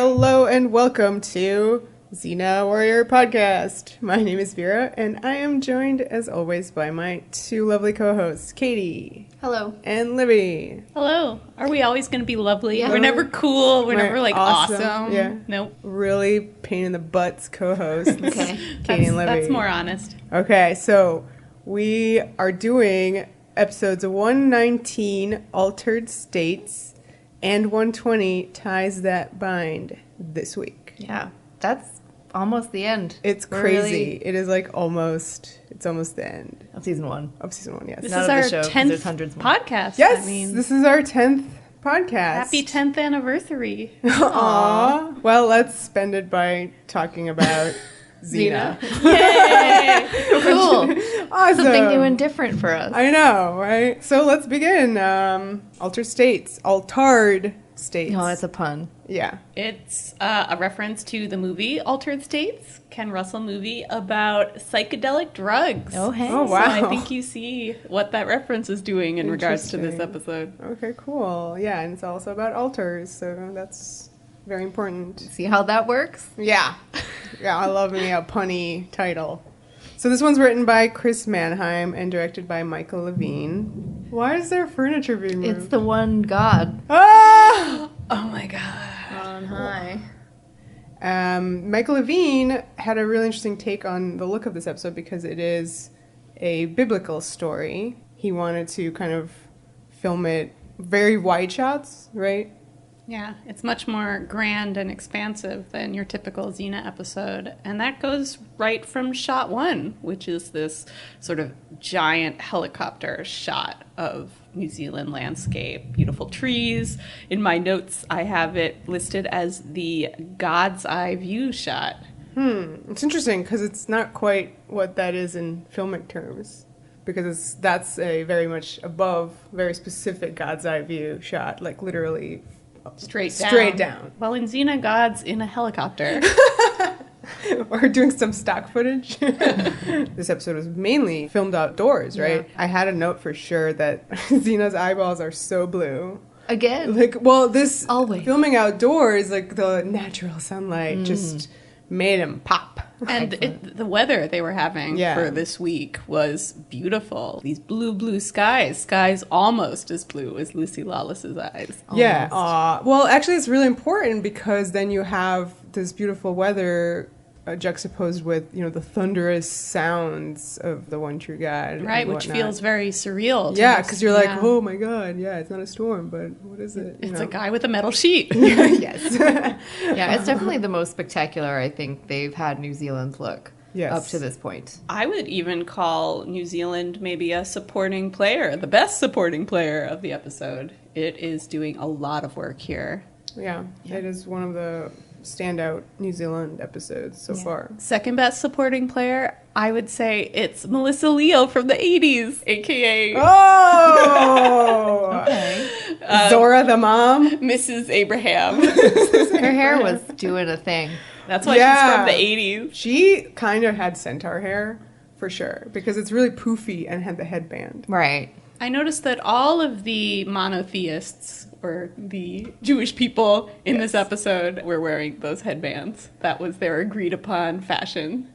Hello and welcome to Xena Warrior Podcast. My name is Vera, and I am joined, as always, by my two lovely co-hosts, Katie. Hello. And Livy. Hello. Are we always going to be lovely? Yeah. We're never cool. We're never, like, awesome. Yeah. Nope. Really pain in the butts co-hosts, Okay. Katie and Livy. That's more honest. Okay, so we are doing episodes 119, Altered States, and 120, Ties That Bind, this week. Yeah, that's almost the end. It's We're crazy. It is like almost the end of season one. of season 1, yes. This Not is of the our show, 'cause 10th there's hundreds more. podcast. Yes, I mean, this is our 10th podcast. happy 10th anniversary. Aww. Well, let's spend it by talking about Xena. Yay! Cool. Awesome. Something new and different for us. I know, right? So let's begin. Altered States. No, it's a pun. Yeah. It's a reference to the movie Altered States, Ken Russell movie about psychedelic drugs. Oh, hey. Oh, wow. So I think you see what that reference is doing in regards to this Interesting. episode. Okay, cool. Yeah, and it's also about altars, so that's very important. See how that works? Yeah. Yeah, I love me a punny title. So this one's written by Chris Mannheim and directed by Michael Levine. Why is there furniture being moved? It's the one God Ah! Oh my god. on high. Michael Levine had a really interesting take on the look of this episode because it is a biblical story. He wanted to kind of film it very wide shots, right? Yeah, it's much more grand and expansive than your typical Xena episode. And that goes right from shot one, which is this sort of giant helicopter shot of New Zealand landscape, beautiful trees. In my notes, I have it listed as the God's Eye view shot. It's interesting because it's not quite what that is in filmic terms. Because that's a very much above, very specific God's eye view shot, like literally Straight down. Well, in Xena, God's in a helicopter. or doing some stock footage. This episode was mainly filmed outdoors, right? Yeah. I had a note for sure that Xena's eyeballs are so blue. Again. Like, well, this Always. filming outdoors, like the natural sunlight just made him pop. And the weather they were having Yeah. for this week was beautiful. These blue skies almost as blue as Lucy Lawless's eyes. Yeah. Well, actually, it's really important because then you have this beautiful weather juxtaposed with, the thunderous sounds of the one true God. Right, and which whatnot. feels very surreal. to Yeah, us. because you're like, Yeah. oh my God, yeah, it's not a storm, but what is it? It's a guy with a metal sheet. Yes. Yeah, it's definitely the most spectacular I think they've had New Zealand's look Yes. up to this point. I would even call New Zealand maybe a supporting player, the best supporting player of the episode. It is doing a lot of work here. Yeah, it is one of the standout New Zealand episodes so far. Second best supporting player, I would say it's Melissa Leo from the 80s, aka Oh! Okay. Zora the mom? Mrs. Abraham. Her hair was doing a thing. That's why Yeah. she's from the 80s. She kind of had centaur hair, for sure, because it's really poofy and had the headband. Right. I noticed that all of the monotheists, or the Jewish people in this episode, were wearing those headbands. That was their agreed upon fashion.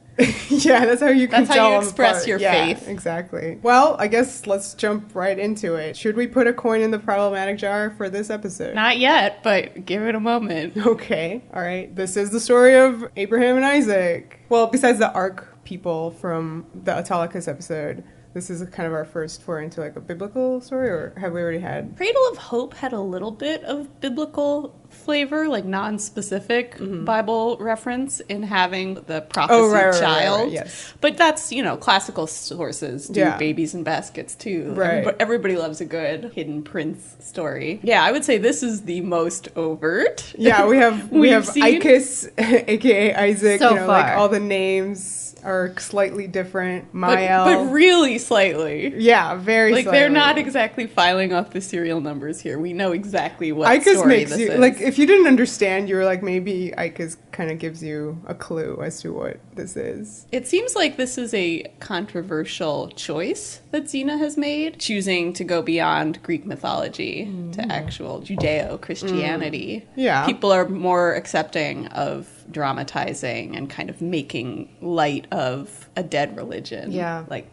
Yeah, that's how you can That's how tell you them express apart. your Yeah, faith. Exactly. Well, I guess let's jump right into it. Should we put a coin in the problematic jar for this episode? Not yet, but give it a moment. Okay, all right. This is the story of Abraham and Isaac. Well, besides the Ark people from the Autolycus episode, this is kind of our first foray into like a biblical story, or have we already had? Cradle of Hope had a little bit of biblical flavor, like non-specific Bible reference in having the prophecy child. Right, yes. But that's, classical sources do Yeah. babies in baskets too. Right. But everybody loves a good hidden prince story. Yeah, I would say this is the most overt. Yeah, we have We've seen. Icus, aka Isaac. So like far. all the names are slightly different. But, Mael. but really slightly. Yeah, very Like, slightly. they're not exactly filing off the serial numbers here. We know exactly what Icus story makes this you is. like if you didn't understand, you were like maybe Icus kind of gives you a clue as to what this is. It seems like this is a controversial choice that Xena has made, choosing to go beyond Greek mythology to actual Judeo-Christianity. Yeah. People are more accepting of dramatizing and kind of making light of a dead religion. Yeah. Like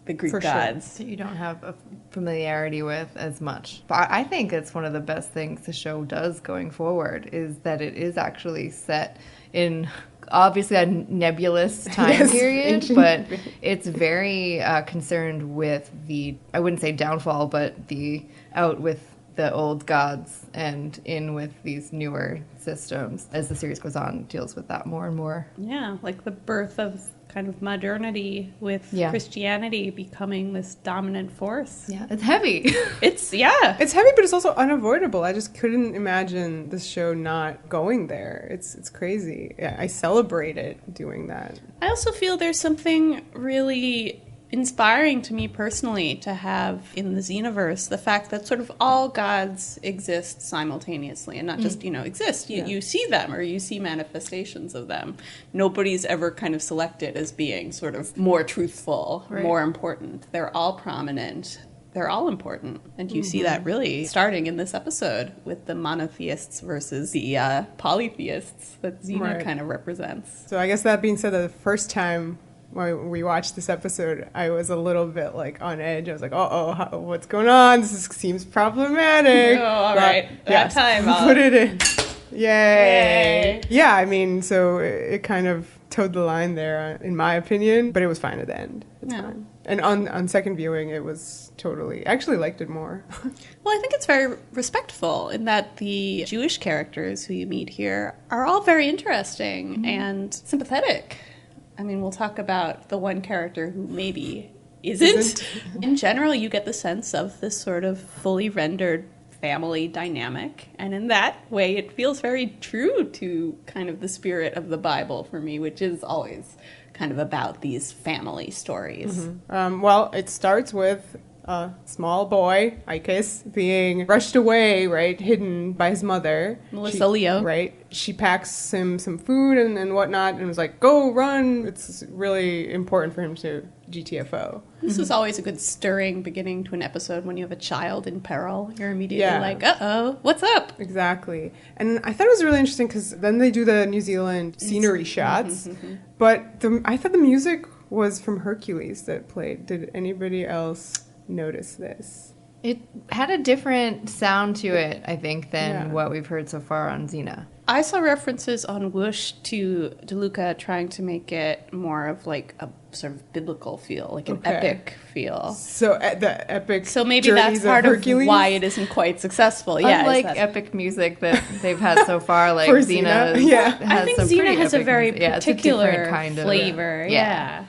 the Greek For sure. gods. That you don't have a familiarity with as much. But I think it's one of the best things the show does going forward is that it is actually set in obviously a nebulous time Yes, period, ancient. but it's very concerned with the, I wouldn't say downfall, but the out with the old gods and in with these newer systems. As the series goes on, it deals with that more and more. Yeah, like the birth of kind of modernity with Yeah. Christianity becoming this dominant force. Yeah, it's heavy. It's It's heavy, but it's also unavoidable. I just couldn't imagine this show not going there. It's crazy. Yeah, I celebrate it doing that. I also feel there's something really inspiring to me personally to have in the Xenoverse the fact that sort of all gods exist simultaneously and not just, exist. You see them or you see manifestations of them. Nobody's ever kind of selected as being sort of more truthful, Right. more important. They're all prominent. They're all important. And you see that really starting in this episode with the monotheists versus the polytheists that Xena Right. kind of represents. So I guess that being said, the first time when we watched this episode, I was a little bit like on edge. I was like, what's going on? Seems problematic. Oh, all But, right. That time I'll- put it in. Yay. Yay. Yeah, I mean, so it kind of towed the line there, in my opinion, but it was fine at the end. It's Yeah. fine. And on second viewing, it was totally, I actually liked it more. Well, I think it's very respectful in that the Jewish characters who you meet here are all very interesting and sympathetic. I mean, we'll talk about the one character who maybe isn't. In general, you get the sense of this sort of fully rendered family dynamic. And in that way, it feels very true to kind of the spirit of the Bible for me, which is always kind of about these family stories. Well, it starts with a small boy, Icus, being rushed away, right, hidden by his mother. Melissa Leo. Right. She packs him some food and whatnot and was like, go, run. It's really important for him to GTFO. This is always a good stirring beginning to an episode when you have a child in peril. You're immediately Yeah. like, uh-oh, what's up? Exactly. And I thought it was really interesting because then they do the New Zealand scenery shots. But I thought the music was from Hercules that played. Did anybody else notice this? It had a different sound to it, I think, than Yeah. what we've heard so far on Xena. I saw references on Whoosh to DeLuca trying to make it more of like a sort of biblical feel, like an Okay. epic feel. So the epic So maybe journeys that's part of Hercules? why it isn't quite successful. Yeah, Unlike is that- epic music that they've had so far, like For Xena, Xena, yeah. has I think some Xena pretty has a epic very music. Yeah, it's a particular different kind of flavor. Yeah.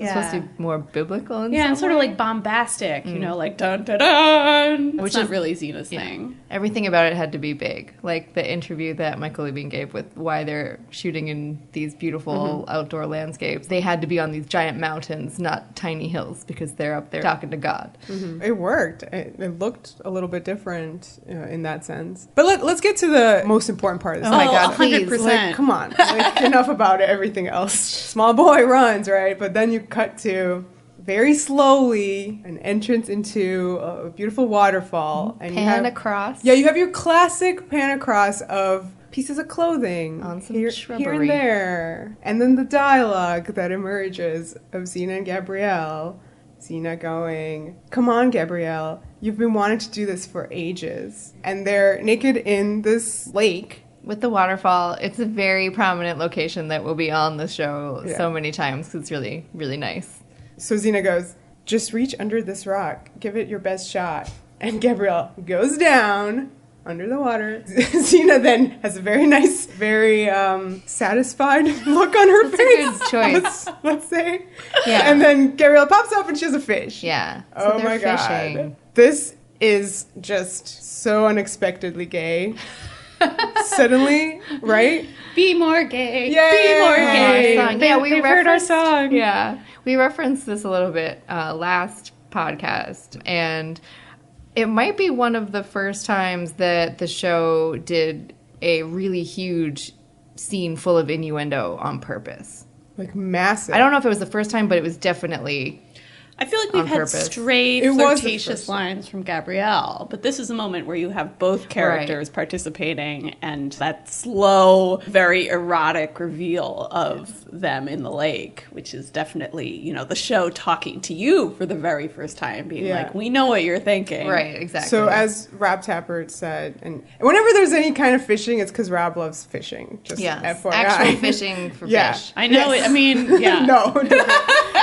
It's supposed to be more biblical in Yeah, some and sort of way. like bombastic, like dun dun dun. Which Which is is- really Xena's Yeah. thing. Everything about it had to be big. Like the interview that Michael Livy gave with why they're shooting in these beautiful outdoor landscapes. They had to be on these giant mountains, not tiny hills, because they're up there talking to God. It worked. It looked a little bit different in that sense. But let's get to the most important part of this. Oh my God, 100%. Like, come on. Like, enough about it, everything else. Small boy runs, right? But then you cut to, very slowly, an entrance into a beautiful waterfall. And you Pan have, across. Yeah, you have your classic pan across of pieces of clothing On some here shrubbery. and there. And then the dialogue that emerges of Xena and Gabrielle. Xena going, come on, Gabrielle, you've been wanting to do this for ages. And they're naked in this lake. With the waterfall, it's a very prominent location that will be on the show Yeah. so many times 'cause it's really, really nice. So Xena goes, just reach under this rock. Give it your best shot. And Gabrielle goes down under the water. Xena then has a very nice, very satisfied look on her That's a face. good choice. Let's say. Yeah. And then Gabrielle pops up and she has a fish. Yeah. Oh they're my fishing. god. This is just so unexpectedly gay. Suddenly, right? Be more gay. Yay! Be more gay. Our song. They, Yeah, we they've heard our referenced- song. Yeah, we referenced this a little bit last podcast, and it might be one of the first times that the show did a really huge scene full of innuendo on purpose. Like massive. I don't know if it was the first time, but it was definitely... I feel like we've had purpose. straight It was the flirtatious first lines from Gabrielle, but this is a moment where you have both characters participating, and that slow, very erotic reveal of them in the lake, which is definitely, you know, the show talking to you for the very first time, being like, we know what you're thinking. Right, exactly. So as Rob Tappert said, and whenever there's any kind of fishing, it's because Rob loves fishing. Just FYI. Actual fishing for fish. I know. I mean, yeah. No.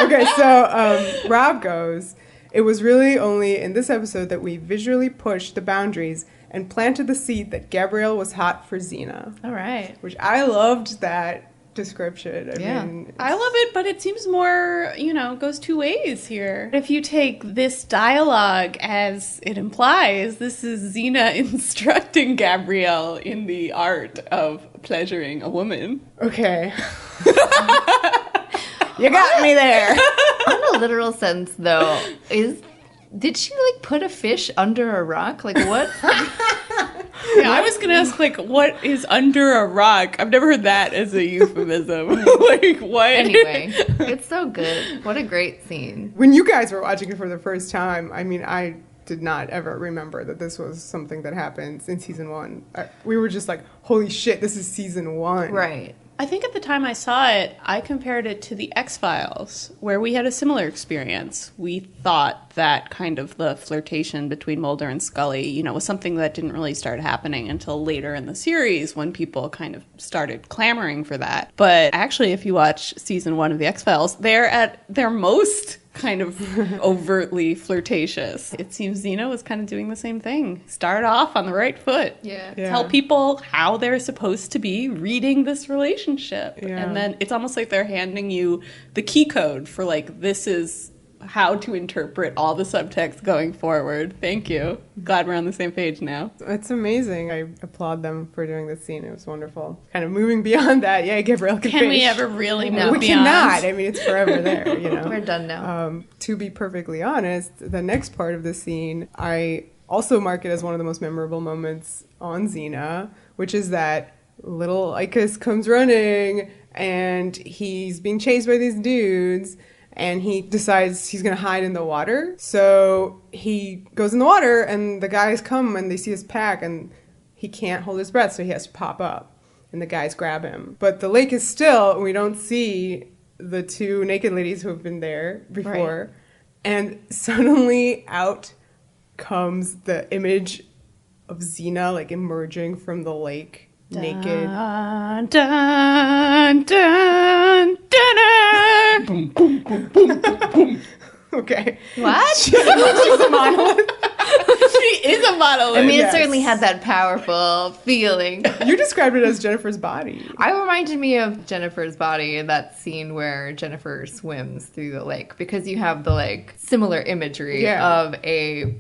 Okay, so Rob goes, it was really only in this episode that we visually pushed the boundaries and planted the seed that Gabrielle was hot for Xena. All right. Which I loved that description. I mean, I love it, but it seems more, you know, goes two ways here. If you take this dialogue as it implies, this is Xena instructing Gabrielle in the art of pleasuring a woman. Okay. You got me there. On a literal sense, though, did she like put a fish under a rock? Like what? Yeah, I was gonna ask, like, what is under a rock? I've never heard that as a euphemism. Like, what? Anyway, it's so good. What a great scene. When you guys were watching it for the first time, I mean, I did not ever remember that this was something that happens in season 1. We were just like, holy shit, this is season 1. Right. I think at the time I saw it, I compared it to the X-Files, where we had a similar experience. We thought that kind of the flirtation between Mulder and Scully, you know, was something that didn't really start happening until later in the series when people kind of started clamoring for that. But actually, if you watch season 1 of the X-Files, they're at their most kind of overtly flirtatious. It seems Xena was kind of doing the same thing. Start off on the right foot. Yeah. Tell people how they're supposed to be reading this relationship. Yeah. And then it's almost like they're handing you the key code for, like, this is how to interpret all the subtext going forward. Thank you. Glad we're on the same page now. It's amazing. I applaud them for doing this scene. It was wonderful. Kind of moving beyond that. Yeah, Gabrielle can Can we fish. ever really No. move We beyond? cannot. I mean, it's forever there, you know. We're done now. To be perfectly honest, the next part of the scene, I also mark it as one of the most memorable moments on Xena, which is that little Icarus comes running and he's being chased by these dudes and he decides he's going to hide in the water. So he goes in the water and the guys come and they see his pack and he can't hold his breath, so he has to pop up and the guys grab him. But the lake is still, and we don't see the two naked ladies who have been there before. Right. And suddenly out comes the image of Xena, like, emerging from the lake, naked. Dun, dun, dun, dun, boom, boom, boom, boom, boom, boom. Okay. What? She's a monolith. She is a monolith. I mean, Yes. it certainly had that powerful feeling. You described it as Jennifer's body. I reminded me of Jennifer's body in that scene where Jennifer swims through the lake, because you have the, like, similar imagery of a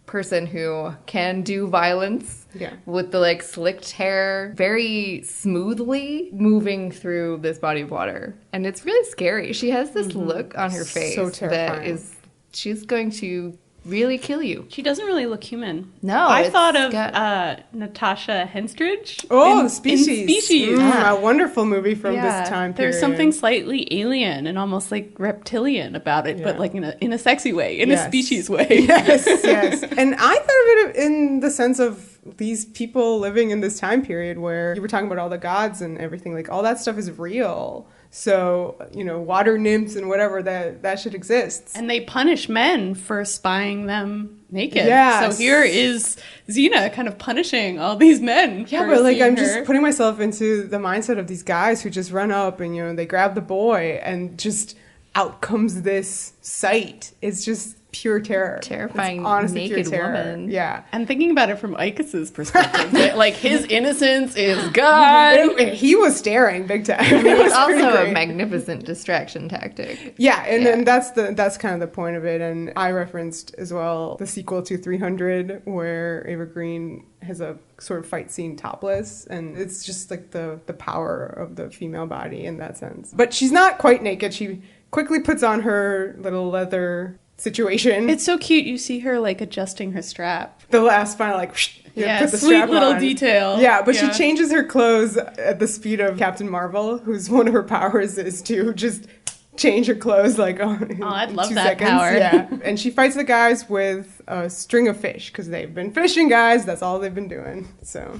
person who can do violence with the, like, slicked hair very smoothly moving through this body of water. And it's really scary. She has this look on her face So terrifying. that is, she's going to really kill you. She doesn't really look human. No, I it's thought of got- Natasha Henstridge. Oh, in Species. Species. A wonderful movie from this time period. There's something slightly alien and almost like reptilian about it, but like in a sexy way, in a Species way. Yes, yes. And I thought of it in the sense of these people living in this time period where you were talking about all the gods and everything, like all that stuff is real. So, you know, water nymphs and whatever, that shit exists. And they punish men for spying them naked. Yes. So here is Xena kind of punishing all these men. Yeah, for but like seeing I'm her. just putting myself into the mindset of these guys who just run up and, you know, they grab the boy and just out comes this sight. It's just pure terror. Terrifying, it's honestly naked pure terror. woman. Yeah. And thinking about it from Icus's perspective, that, like, his innocence is gone. He was staring big time. It's also a magnificent distraction tactic. Yeah, and then that's kind of the point of it. And I referenced as well the sequel to 300, where Ava Green has a sort of fight scene topless, and it's just like the power of the female body in that sense. But she's not quite naked. She quickly puts on her little leather situation. It's so cute. You see her like adjusting her strap. The last final, like, Yeah, put the sweet strap little on. detail. Yeah, but she changes her clothes at the speed of Captain Marvel, whose one of her powers is to just change her clothes like I'd love 2 that seconds. power. Yeah, and she fights the guys with a string of fish because they've been fishing, guys. That's all they've been doing. So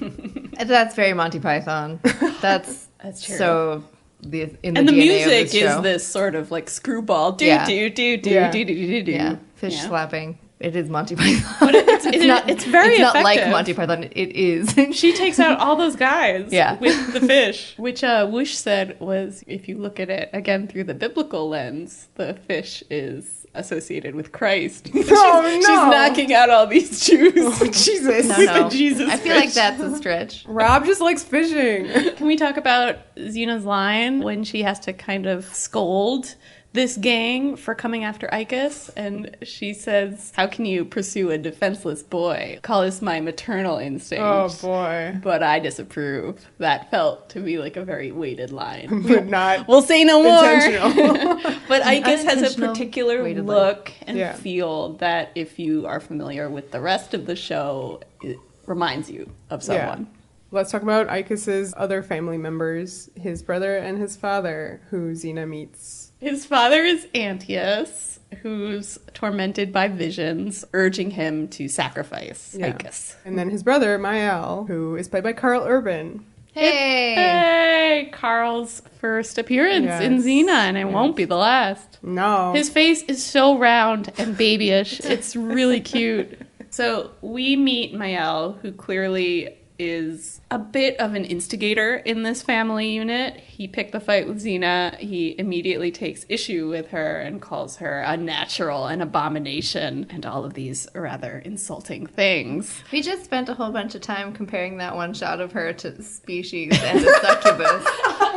That's very Monty Python. That's true. So in the And the DNA music of this show. is this sort of like screwball. Do, Yeah. do, do, do, Yeah. do, do, do, do. Yeah, fish Yeah. slapping. It is Monty Python. But it's very It's not like effective. Monty Python. It is. She takes out all those guys Yeah. with the fish, which Whoosh said was, if you look at it again through the biblical lens, the fish is associated with Christ. She's knocking out all these Jews. Oh, Jesus. No. Jesus I feel fish. like that's a stretch. Rob just likes fishing. Can we talk about Xena's line when she has to kind of scold this gang for coming after Icus? And she says, how can you pursue a defenseless boy? Call this my maternal instinct. Oh boy. But I disapprove. That felt to me like a very weighted line. But not We'll say no more. intentional. But Icus has a Unintentional particular weighted look and Yeah. feel that if you are familiar with the rest of the show, it reminds you of someone. Let's talk about Icus's other family members, his brother and his father, who Xena meets. His father is Antius, who's tormented by visions, urging him to sacrifice Icus. And then his brother, Mael, who is played by Karl Urban. Hey. Hey, Carl's first appearance in Yes. Xena, and it won't be the last. No. His face is so round and babyish. It's really cute. So we meet Mael, who clearly is a bit of an instigator in this family unit. He picked the fight with Xena. He immediately takes issue with her and calls her unnatural, an abomination, and all of these rather insulting things. We just spent a whole bunch of time comparing that one shot of her to Species and a succubus.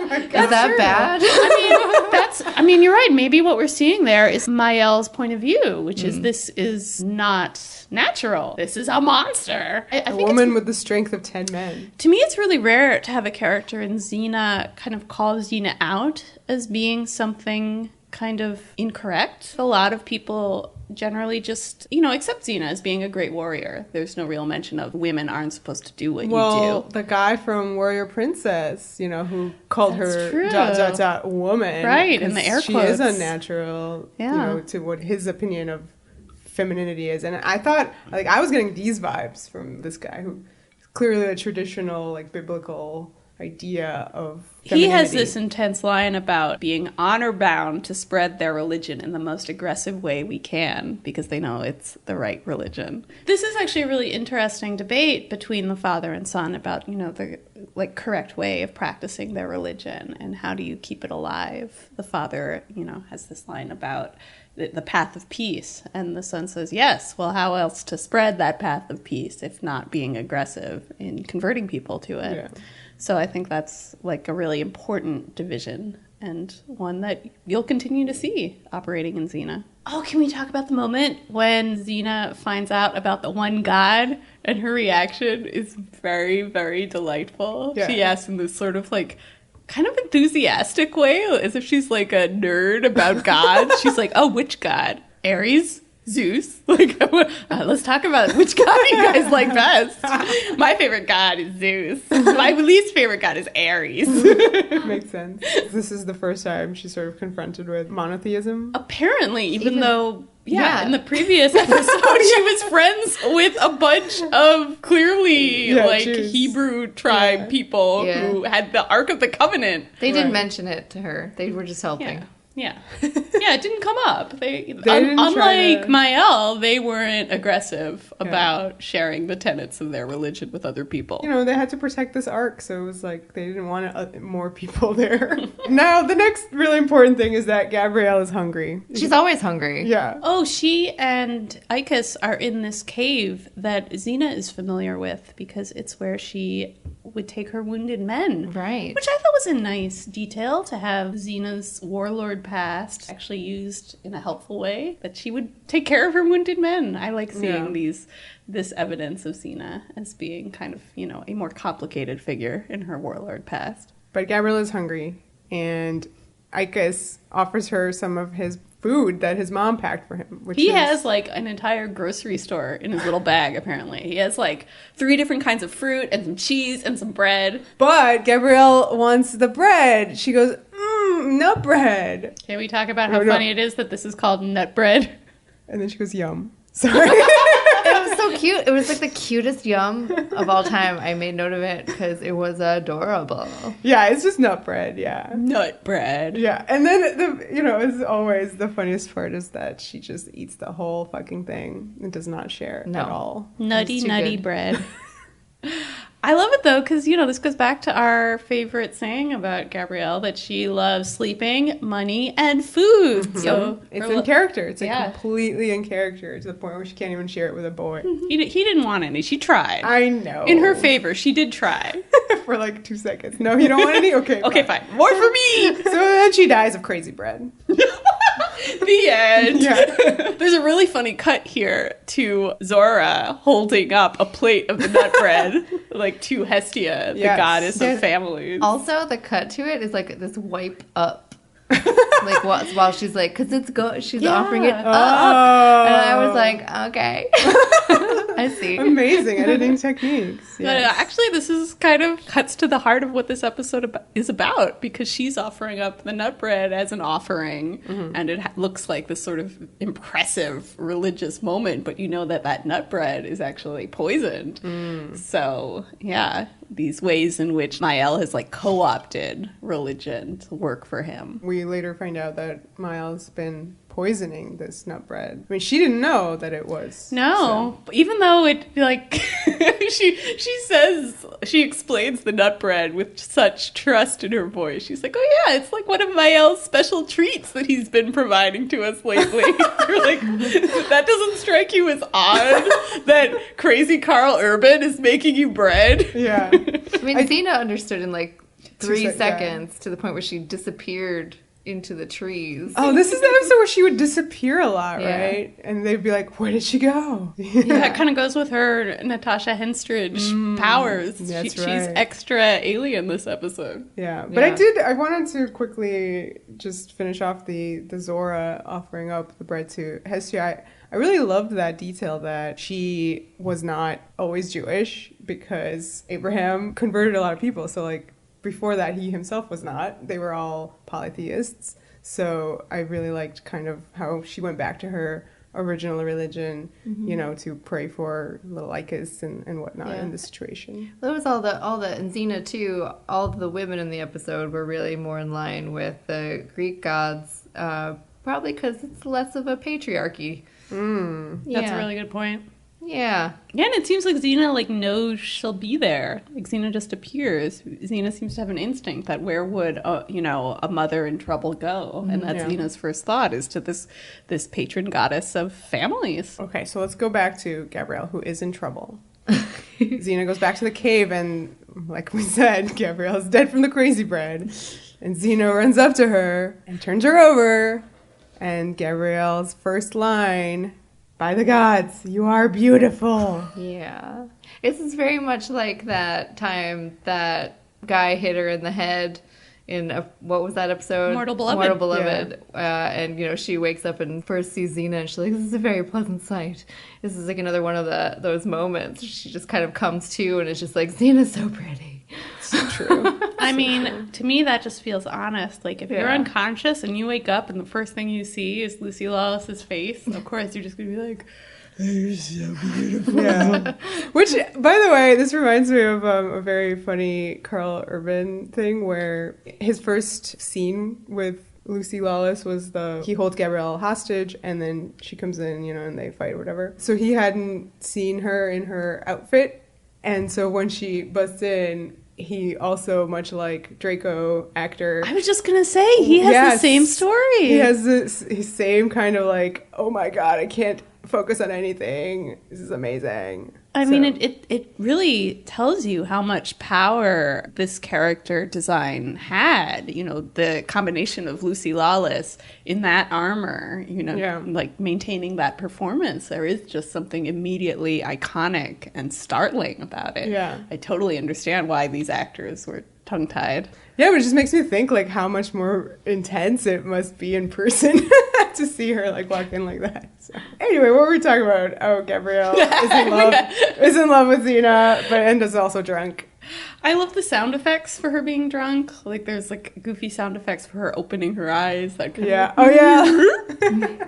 Is that bad? I mean, you're right. Maybe what we're seeing there is Mael's point of view, which is this is not natural. This is a monster. I a think woman with the strength of 10 men. to me, it's really rare to have a character in Xena kind of call Xena out as being something kind of incorrect. A lot of people generally just, accept Xena as being a great warrior. There's no real mention of women aren't supposed to do what you do. The guy from Warrior Princess, who called That's her true. woman. Right, in the air She quotes. is unnatural, Yeah. to what his opinion of femininity is. And I thought, I was getting these vibes from this guy who clearly a traditional, biblical idea of femininity. He has this intense line about being honor bound to spread their religion in the most aggressive way we can because they know it's the right religion. This is actually a really interesting debate between the father and son about, the correct way of practicing their religion and how do you keep it alive. The father, has this line about the path of peace, and the son says, yes, well, how else to spread that path of peace if not being aggressive in converting people to it? Yeah. So I think that's a really important division and one that you'll continue to see operating in Xena. Oh, can we talk about the moment when Xena finds out about the one god and her reaction is very, very delightful. Yeah. She asks in this sort of kind of enthusiastic way, as if she's a nerd about gods. She's like, oh, which god? Ares? Zeus? Let's talk about which god you guys like best. My favorite god is Zeus. My least favorite god is Ares. Makes sense. This is the first time she's sort of confronted with monotheism. Apparently, even though... Yeah. In the previous episode, she was friends with a bunch of clearly, Jews. Hebrew tribe people who had the Ark of the Covenant. They didn't mention it to her. They were just helping. Yeah. It didn't come up. didn't try Unlike to- Mael, they weren't aggressive about sharing the tenets of their religion with other people. They had to protect this ark, so it was they didn't want more people there. Now, the next really important thing is that Gabrielle is hungry. She's always hungry. Yeah. Oh, she and Icus are in this cave that Xena is familiar with because it's where she would take her wounded men. Right. Which I thought was a nice detail to have Xena's warlord past actually used in a helpful way, that she would take care of her wounded men. I like seeing this evidence of Xena as being kind of, a more complicated figure in her warlord past. But Gabrielle is hungry, and Icus offers her some of his food that his mom packed for him. Which He is, has like an entire grocery store in his little bag, apparently. He has like 3 different kinds of fruit and some cheese and some bread. But Gabrielle wants the bread. She goes, nut bread. Can we talk about how funny it is that this is called nut bread? And then she goes, yum. Sorry. It was so cute. It was like the cutest yum of all time. I made note of it because it was adorable. Yeah, it's just nut bread, yeah. Nut bread. Yeah, and then, as always, the funniest part is that she just eats the whole fucking thing and does not share at all. Nutty good. bread. I love it, though, because, this goes back to our favorite saying about Gabrielle, that she loves sleeping, money, and food. So it's in character. It's Yeah. completely in character to the point where she can't even share it with a boy. He didn't want any. She tried. I know. In her favor, she did try. For like 2 seconds. No, you don't want any? Okay, Okay, fine. More for me! So then she dies of crazy bread. The end. Yeah. There's a really funny cut here to Zora holding up a plate of the nut bread, like to Hestia, the Yes. goddess of families. Also, the cut to it is like this wipe up. Like while she's like, because she's offering it up. Oh. And I was like, okay. I see. Amazing editing techniques. But Yes. actually, this is kind of cuts to the heart of what this episode is about, because she's offering up the nut bread as an offering, and it looks like this sort of impressive religious moment, but you know that nut bread is actually poisoned. So, yeah, these ways in which Mael has like co-opted religion to work for him. We later find out that Miles been poisoning this nut bread. I mean, she didn't know that it was. No, even though it like she explains the nut bread with such trust in her voice. She's like, "Oh yeah, it's like one of Mael's special treats that he's been providing to us lately." You're like, that doesn't strike you as odd that crazy Karl Urban is making you bread? Yeah. I mean, Xena understood in like 3 yeah. seconds to the point where she disappeared into the trees. Oh, this is the episode where she would disappear a lot, Yeah. right? And they'd be like, "Where did she go?" Yeah, that kind of goes with her Natasha Henstridge powers. That's She's right. extra alien this episode. Yeah, but Yeah. I wanted to quickly just finish off the Zora offering up the bread to Hestia. I really loved that detail that she was not always Jewish, because Abraham converted a lot of people. So like before that, he himself was not. They were all polytheists. So I really liked kind of how she went back to her original religion, to pray for little Lycus and whatnot in this situation. That was all the and Xena too. All of the women in the episode were really more in line with the Greek gods, probably because it's less of a patriarchy. That's a really good point. Yeah. Yeah, and it seems like Xena knows she'll be there. Like Xena just appears. Xena seems to have an instinct that where would a mother in trouble go, and that's Xena's first thought is to this patron goddess of families. Okay, so let's go back to Gabrielle, who is in trouble. Xena goes back to the cave, and like we said, Gabrielle's dead from the crazy bread. And Xena runs up to her and turns her over. And Gabrielle's first line, "By the gods, you are beautiful." Yeah. This is very much like that time that guy hit her in the head in what was that episode? Mortal Beloved. Mortal Beloved. And she wakes up and first sees Xena and she's like, "This is a very pleasant sight." This is like another one of those moments. She just kind of comes to and it's just like, Xena's so pretty. So true. I mean, to me, that just feels honest. Like, if you're unconscious and you wake up and the first thing you see is Lucy Lawless's face, of course, you're just going to be like, "You're so beautiful." Yeah. Which, by the way, this reminds me of a very funny Karl Urban thing where his first scene with Lucy Lawless was he holds Gabrielle hostage, and then she comes in, and they fight or whatever. So he hadn't seen her in her outfit, and so when she busts in, he also, much like Draco, actor. I was just going to say, he has the same story. He has his same kind of like, "Oh my God, I can't focus on anything. This is amazing." I mean, it really tells you how much power this character design had. The combination of Lucy Lawless in that armor, like maintaining that performance. There is just something immediately iconic and startling about it. Yeah. I totally understand why these actors were tongue-tied. Yeah, but it just makes me think like how much more intense it must be in person to see her like walk in like that. So. Anyway, what were we talking about? Oh, Gabrielle is in love with Xena, and is also drunk. I love the sound effects for her being drunk. Like there's like goofy sound effects for her opening her eyes. That kind of Oh yeah.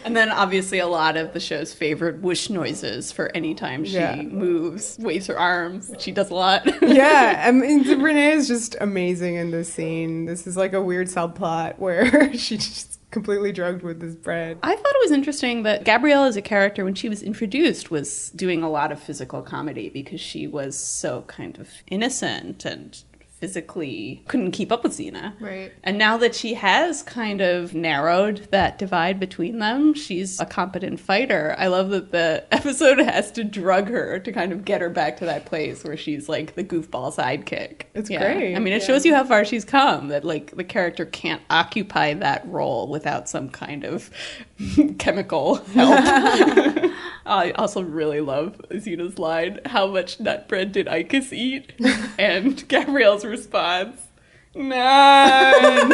And then obviously a lot of the show's favorite whoosh noises for any time she moves, waves her arms. She does a lot. Yeah, I mean, Renee is just amazing in this scene. This is like a weird subplot where she's just completely drugged with this bread. I thought it was interesting that Gabrielle as a character, when she was introduced, was doing a lot of physical comedy because she was so kind of innocent and physically couldn't keep up with Xena. Right. And now that she has kind of narrowed that divide between them, she's a competent fighter. I love that the episode has to drug her to kind of get her back to that place where she's like the goofball sidekick. It's great. I mean, it shows you how far she's come, that like the character can't occupy that role without some kind of chemical help. I also really love Xena's line, "How much nut bread did Icus eat?" And Gabrielle's response, "None."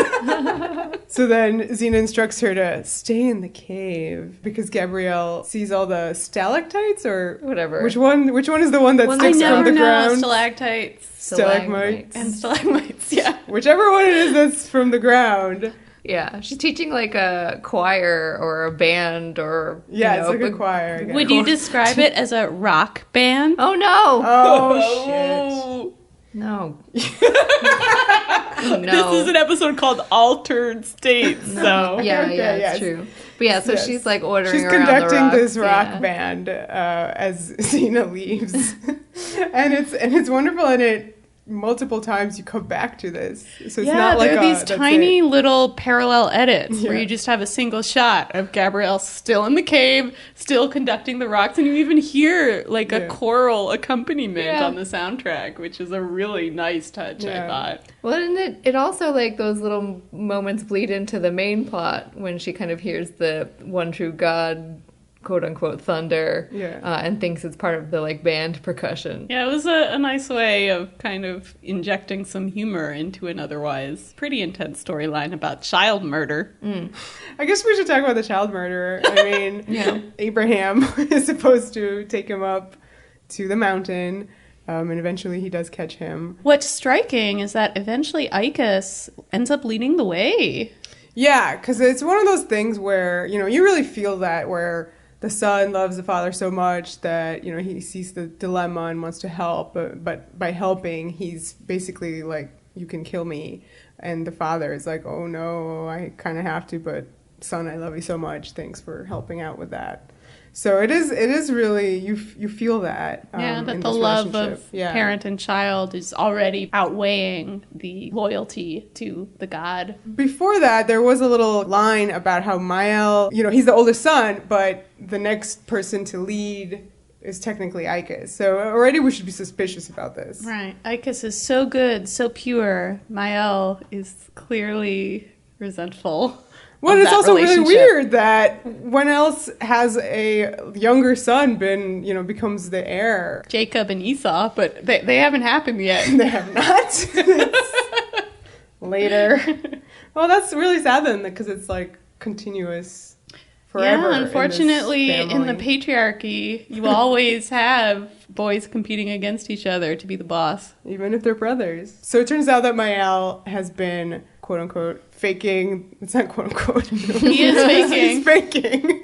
So then Xena instructs her to stay in the cave because Gabrielle sees all the stalactites or Whatever. Which one is the one that I sticks from never the know. ground? Stalactites Stalagmites. and stalagmites, yeah. Whichever one it is that's from the ground. Yeah, she's teaching like a choir or a band or Yeah, it's like a choir. Would you describe it as a rock band? Oh no! Oh shit. No. Oh, no. This is an episode called Altered States, so... Yeah, Okay, yeah, it's yes. true. But yeah, so Yes. she's like ordering She's around conducting the this rock yeah. band as Xena leaves, and it's wonderful. And it multiple times you come back to this, so it's not like there are these that's tiny it. little parallel edits where Yeah. you just have a single shot of Gabrielle still in the cave, still conducting the rocks, and you even hear like a Yeah. choral accompaniment Yeah. on the soundtrack, which is a really nice touch, I Yeah. thought. Well, and it also, like, those little moments bleed into the main plot when she kind of hears the one true God, quote-unquote, thunder, and thinks it's part of the, like, band percussion. Yeah, it was a nice way of kind of injecting some humor into an otherwise pretty intense storyline about child murder. I guess we should talk about the child murderer. I mean, Yeah. Abraham is supposed to take him up to the mountain, and eventually he does catch him. What's striking is that eventually Icus ends up leading the way. Yeah, because it's one of those things where, you really feel that where the son loves the father so much that, he sees the dilemma and wants to help, but by helping, he's basically like, you can kill me. And the father is like, oh no, I kind of have to, but son, I love you so much. Thanks for helping out with that. So it is really, you feel that. That in the this love relationship. of parent and child is already outweighing the loyalty to the god. Before that, there was a little line about how Mael, he's the oldest son, but the next person to lead is technically Icus. So already we should be suspicious about this. Right. Icus is so good, so pure. Mael is clearly resentful. Well, of it's that also really relationship. weird that when else has a younger son been, becomes the heir? Jacob and Esau, but they haven't happened yet. They have not. Later. Well, that's really sad then, because it's like continuous forever. Yeah, unfortunately, in in the this family. patriarchy, you always have boys competing against each other to be the boss. Even if they're brothers. So it turns out that Mael has been, quote unquote, faking. It's not quote unquote. He is faking. He's faking.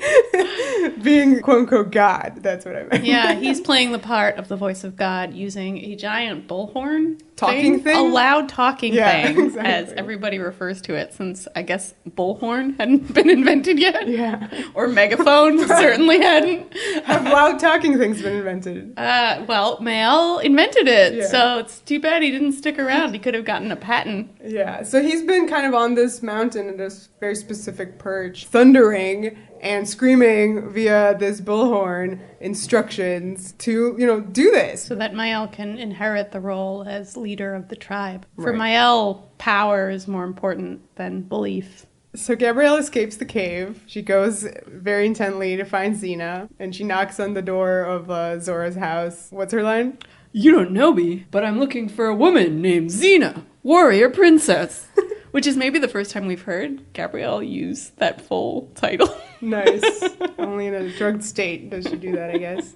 Being, quote unquote, God. That's what I meant. Yeah, he's playing the part of the voice of God using a giant bullhorn. Talking thing? A loud talking Yeah, thing, exactly. as everybody refers to it, since I guess bullhorn hadn't been invented yet. Yeah. Or megaphone certainly hadn't. Have loud talking things been invented? Well, Mael invented it, Yeah. so it's too bad he didn't stick around. He could have gotten a patent. Yeah, so he's been kind of on this mountain in this very specific perch, thundering and screaming via this bullhorn instructions to, do this. So that Mael can inherit the role as leader of the tribe. For Right. Mael, power is more important than belief. So Gabrielle escapes the cave. She goes very intently to find Xena, and she knocks on the door of Zora's house. What's her line? You don't know me, but I'm looking for a woman named Xena, warrior princess. Which is maybe the first time we've heard Gabrielle use that full title. Nice. Only in a drugged state does she do that, I guess.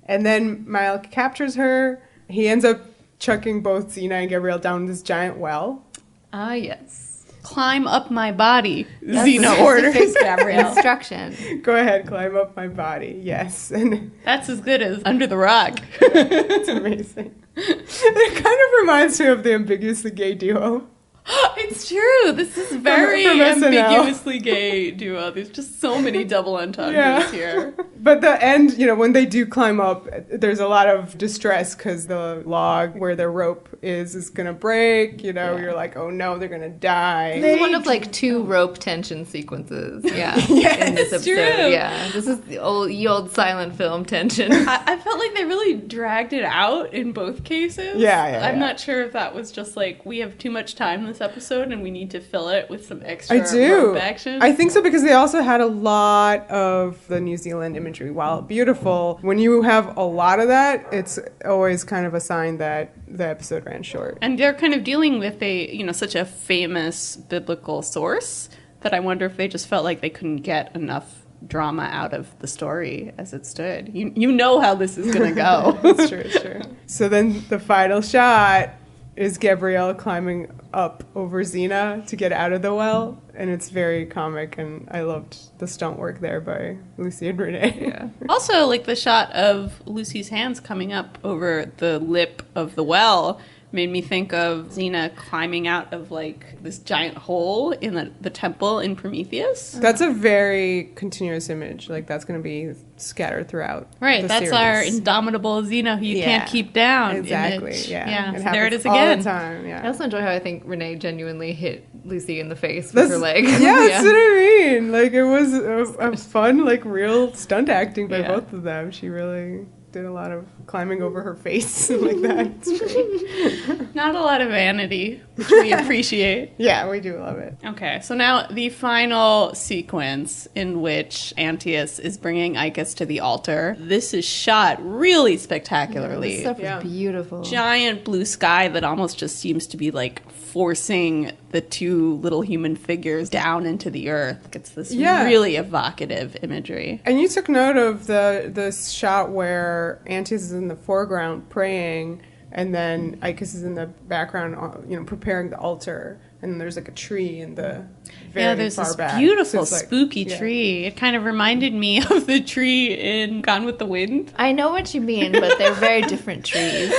And then Mael captures her. He ends up chucking both Xena and Gabrielle down this giant well. Ah, yes. Climb up my body, That's Xena orders specific Gabrielle. instruction. Go ahead, climb up my body. Yes. And That's as good as Under the Rock. it's amazing. It kind of reminds me of the ambiguously gay duo. It's true. This is very From SNL. ambiguously gay duo. There's just so many double entendres here. But the end, when they do climb up, there's a lot of distress because the log where their rope is going to break. You're like, oh no, they're going to die. This is one of like 2 rope tension sequences. Yeah. Yes, in this it's episode. true. Yeah. This is the old silent film tension. I felt like they really dragged it out in both cases. Yeah. I'm not sure if that was just like, we have too much time this episode and we need to fill it with some extra rope action. I think so because they also had a lot of the New Zealand imagery. While beautiful, when you have a lot of that, it's always kind of a sign that the episode ran short. And they're kind of dealing with such a famous biblical source that I wonder if they just felt like they couldn't get enough drama out of the story as it stood. You know how this is going to go. It's true. So then the final shot is Gabrielle climbing up over Xena to get out of the well, and it's very comic, and I loved the stunt work there by Lucy and Renee. Yeah. Also, like the shot of Lucy's hands coming up over the lip of the well made me think of Xena climbing out of like this giant hole in the temple in Prometheus. That's a very continuous image. Like that's going to be scattered throughout. Right, the that's series. our indomitable Xena who you can't keep down. Exactly. Image. Yeah. So there it is again. All the time. Yeah. I also enjoy how I think Renee genuinely hit Lucy in the face with her leg. Yeah, that's what I mean. Like it was a fun, like real stunt acting by both of them. She really did a lot of climbing over her face like that. It's great. Not a lot of vanity, which we appreciate. Yeah, we do love it. Okay, so now the final sequence in which Antaeus is bringing Icus to the altar. This is shot really spectacularly. This stuff is beautiful. Giant blue sky that almost just seems to be like forcing the 2 little human figures down into the earth. It's this really evocative imagery. And you took note of this shot where Antaeus is in the foreground praying, and then Icus is in the background, preparing the altar. And there's like a tree in the very there's far this back. beautiful, So it's spooky tree. It kind of reminded me of the tree in Gone with the Wind. I know what you mean, but they're very different trees.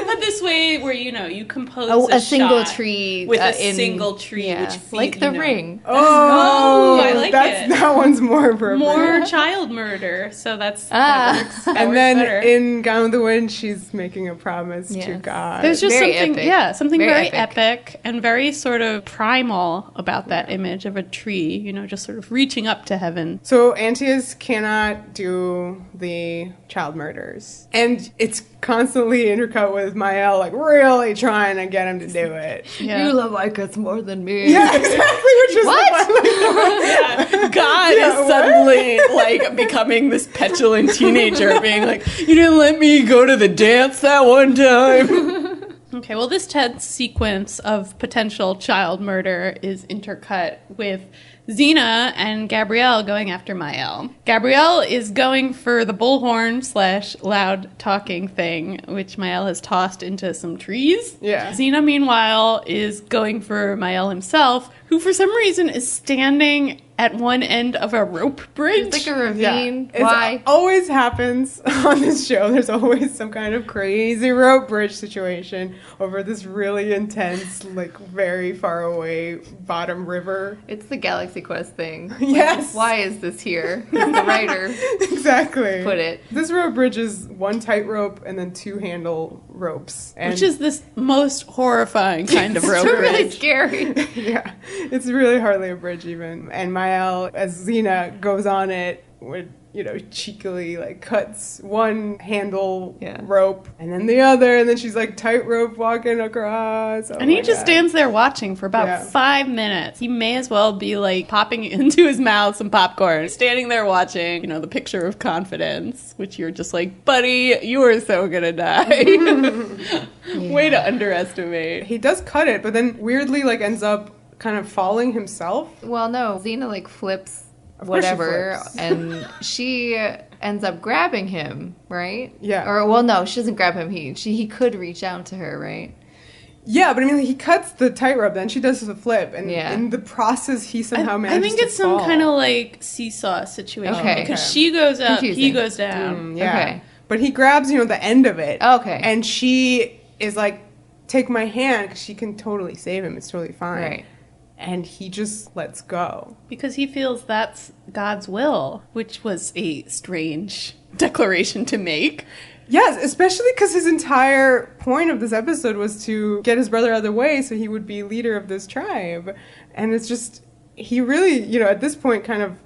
But this way where, you compose A single shot tree. with a single tree, which like the ring. Oh, I like it. That one's more appropriate. More child murder, so that works. That And works then better. in Gone with the Wind, she's making a promise to Yes. God. There's just Very something, epic. something Very very epic. epic and very sort of primal about that image of a tree, just sort of reaching up to heaven. So Antaeus cannot do the child murders. And it's constantly intercut with Mael, like, really trying to get him to do it. Yeah. You love Icus more than me. Yeah, exactly, which is Yeah, God is suddenly like becoming this petulant teenager, being like, "You didn't let me go to the dance that one time." Okay, well, this tense sequence of potential child murder is intercut with Xena and Gabrielle going after Mael. Gabrielle is going for the bullhorn / loud talking thing, which Mael has tossed into some trees. Yeah. Xena, meanwhile, is going for Mael himself, who for some reason is standing at one end of a rope bridge. It's like a ravine. It Why? always happens on this show. There's always some kind of crazy rope bridge situation over this really intense, like very far away bottom river. It's the Galaxy Quest thing. Yes. Why is this here? The writer Exactly. put it. This rope bridge is one tightrope and then 2 handle ropes. And Which is this most horrifying kind of rope It's really bridge. scary. yeah, it's really hardly a bridge even. And Mael, as Xena goes on it, would cheekily like cuts one handle Yeah. rope and then the other, and then she's like tightrope walking across. Oh And he my just God. stands there watching for about Yeah. 5 minutes. He may as well be like popping into his mouth some popcorn, standing there watching, the picture of confidence, which you're just like, buddy, you are so gonna die. Way to underestimate. He does cut it, but then weirdly like ends up kind of falling himself. Well, no, Xena like flips Of course she whatever, flips. and she ends up grabbing him, right? Yeah. Or well, no, she doesn't grab him. He could reach out to her, right? Yeah, but I mean, he cuts the tightrope, then she does the flip, and Yeah. in the process, he somehow I manages think to it's some fall. kind of like seesaw situation. Okay. Because Okay. she goes up, he Confusing. goes down. Yeah. Okay. But he grabs, the end of it. Okay. And she is like, take my hand, because she can totally save him. It's totally fine. Right. And he just lets go. Because he feels that's God's will, which was a strange declaration to make. Yes, especially because his entire point of this episode was to get his brother out of the way so he would be leader of this tribe. And it's just, he really, at this point kind of,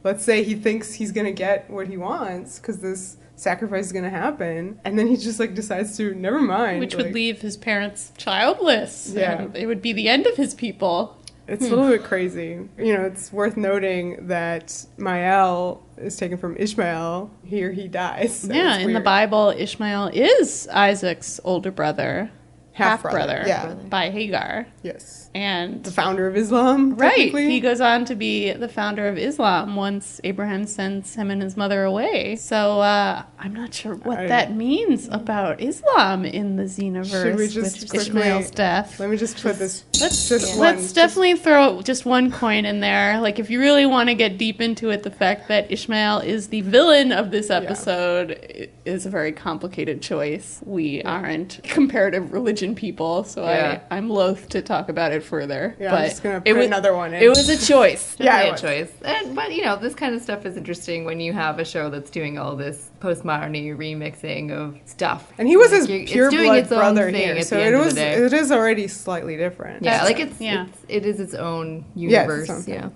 let's say he thinks he's going to get what he wants because this sacrifice is going to happen. And then he just like decides to, never mind. Which like, would leave his parents childless. Yeah. And it would be the end of his people. It's a little bit crazy. It's worth noting that Mael is taken from Ishmael. Here he dies. So Yeah, it's in the weird. Bible, Ishmael is Isaac's older brother, Half-brother, half-brother, yeah. by Hagar. Yes. And The founder of Islam, right, technically. he goes on to be the founder of Islam once Abraham sends him and his mother away. So I'm not sure what that means about Islam in the Xenoverse. Should we just with quickly- Ishmael's death? Let me just put this. Let's definitely throw just one coin in there. Like, if you really want to get deep into it, the fact that Ishmael is the villain of this episode is a very complicated choice. We aren't comparative religion people, so Yeah. I'm loath to talk about it further. Yeah, but I'm just gonna it put was, another one in. It was a choice. Yeah, it Definitely was. a choice. But this kind of stuff is interesting when you have a show that's doing all this postmodern remixing of stuff. And he was his It's pure doing blood its own brother thing here, at so the end it of was. the day. It is already slightly different. Yeah, That's- like yeah. it is its own Yeah, it's its universe. own Yeah. thing.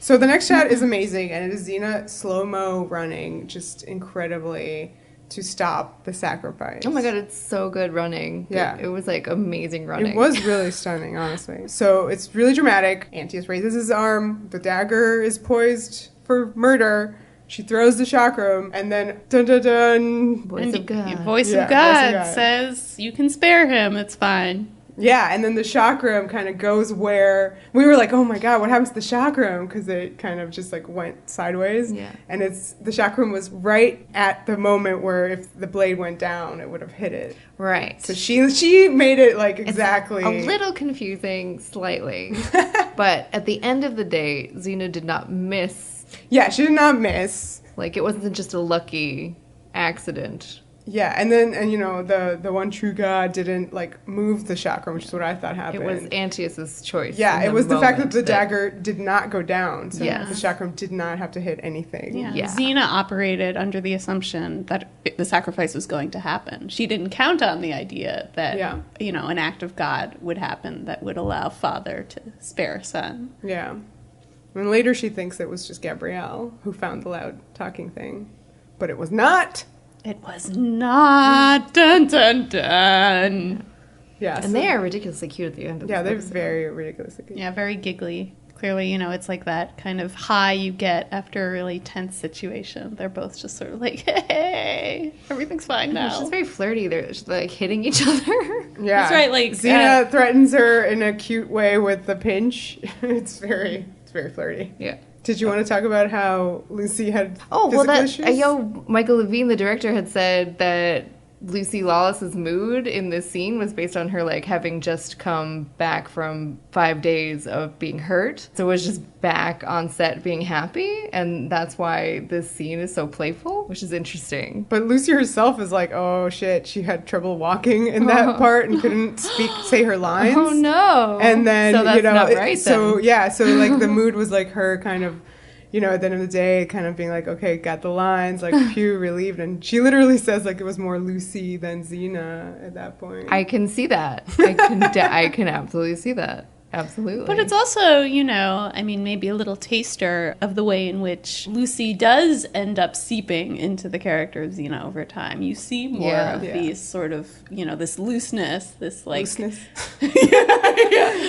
So the next shot is amazing, and it is Xena slow-mo running just incredibly to stop the sacrifice. Oh my god, it's so good running. Yeah. It was like amazing running. It was really stunning, honestly. So it's really dramatic. Antius raises his arm. The dagger is poised for murder. She throws the chakram, and then dun dun dun. Voice And of God. Voice Yeah, of God Voice of God. says, you can spare him, it's fine. Yeah, and then the chakram kind of goes where we were like, oh my god, what happens to the chakram? Because it kind of just like went sideways. Yeah. And the chakram was right at the moment where if the blade went down, it would have hit it. Right. So she made it like It's exactly. a little confusing, slightly. But at the end of the day, Xena did not miss. Yeah, she did not miss. Like, it wasn't just a lucky accident. Yeah, and then the one true God didn't like move the chakram, which is what I thought happened. It was Antius's choice. Yeah, in it was the fact that moment the dagger did not go down, so Yes. the chakram did not have to hit anything. Yeah. Yeah. Xena operated under the assumption that the sacrifice was going to happen. She didn't count on the idea that, Yeah. an act of God would happen that would allow father to spare a son. Yeah. And later she thinks it was just Gabrielle who found the loud talking thing, but it was not. It was not. Dun, dun, dun. Yeah, And they are ridiculously cute at the end of Yeah, this they're episode. very ridiculous. Yeah, very giggly. Clearly, it's like that kind of high you get after a really tense situation. They're both just sort of like, hey, everything's fine now. It's just very flirty. They're just, like hitting each other. Yeah, That's right, like, Xena threatens her in a cute way with the pinch. It's very flirty. Yeah. Did you want to talk about how Lucy had Oh, well, physical issues? Michael Levine, the director, had said that Lucy Lawless's mood in this scene was based on her, like, having just come back from 5 days of being hurt. So it was just back on set being happy, and that's why this scene is so playful, which is interesting. But Lucy herself is like, oh shit, she had trouble walking in that part and couldn't say her lines. Oh, no. And then, so that's not right, so then. yeah, so like the mood was like her kind of, at the end of the day, kind of being like, okay, got the lines, like, pew, relieved. And she literally says, like, it was more Lucy than Xena at that point. I can see that. I can absolutely see that. Absolutely. But it's also, I mean, maybe a little taster of the way in which Lucy does end up seeping into the character of Xena over time. You see more of these sort of, this looseness, this like... Looseness.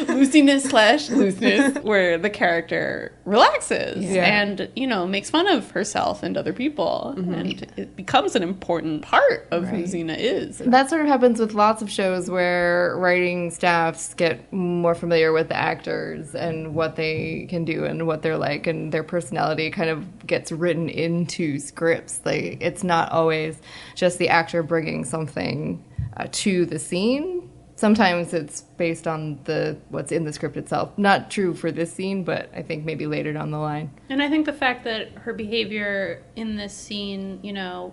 Loosiness/looseness, where the character relaxes and, makes fun of herself and other people. And it becomes an important part of who Xena is. That sort of happens with lots of shows where writing staffs get more familiar with the actors and what they can do and what they're like, and their personality kind of gets written into scripts. Like, it's not always just the actor bringing something to the scene. Sometimes it's based on what's in the script itself. Not true for this scene, but I think maybe later down the line. And I think the fact that her behavior in this scene,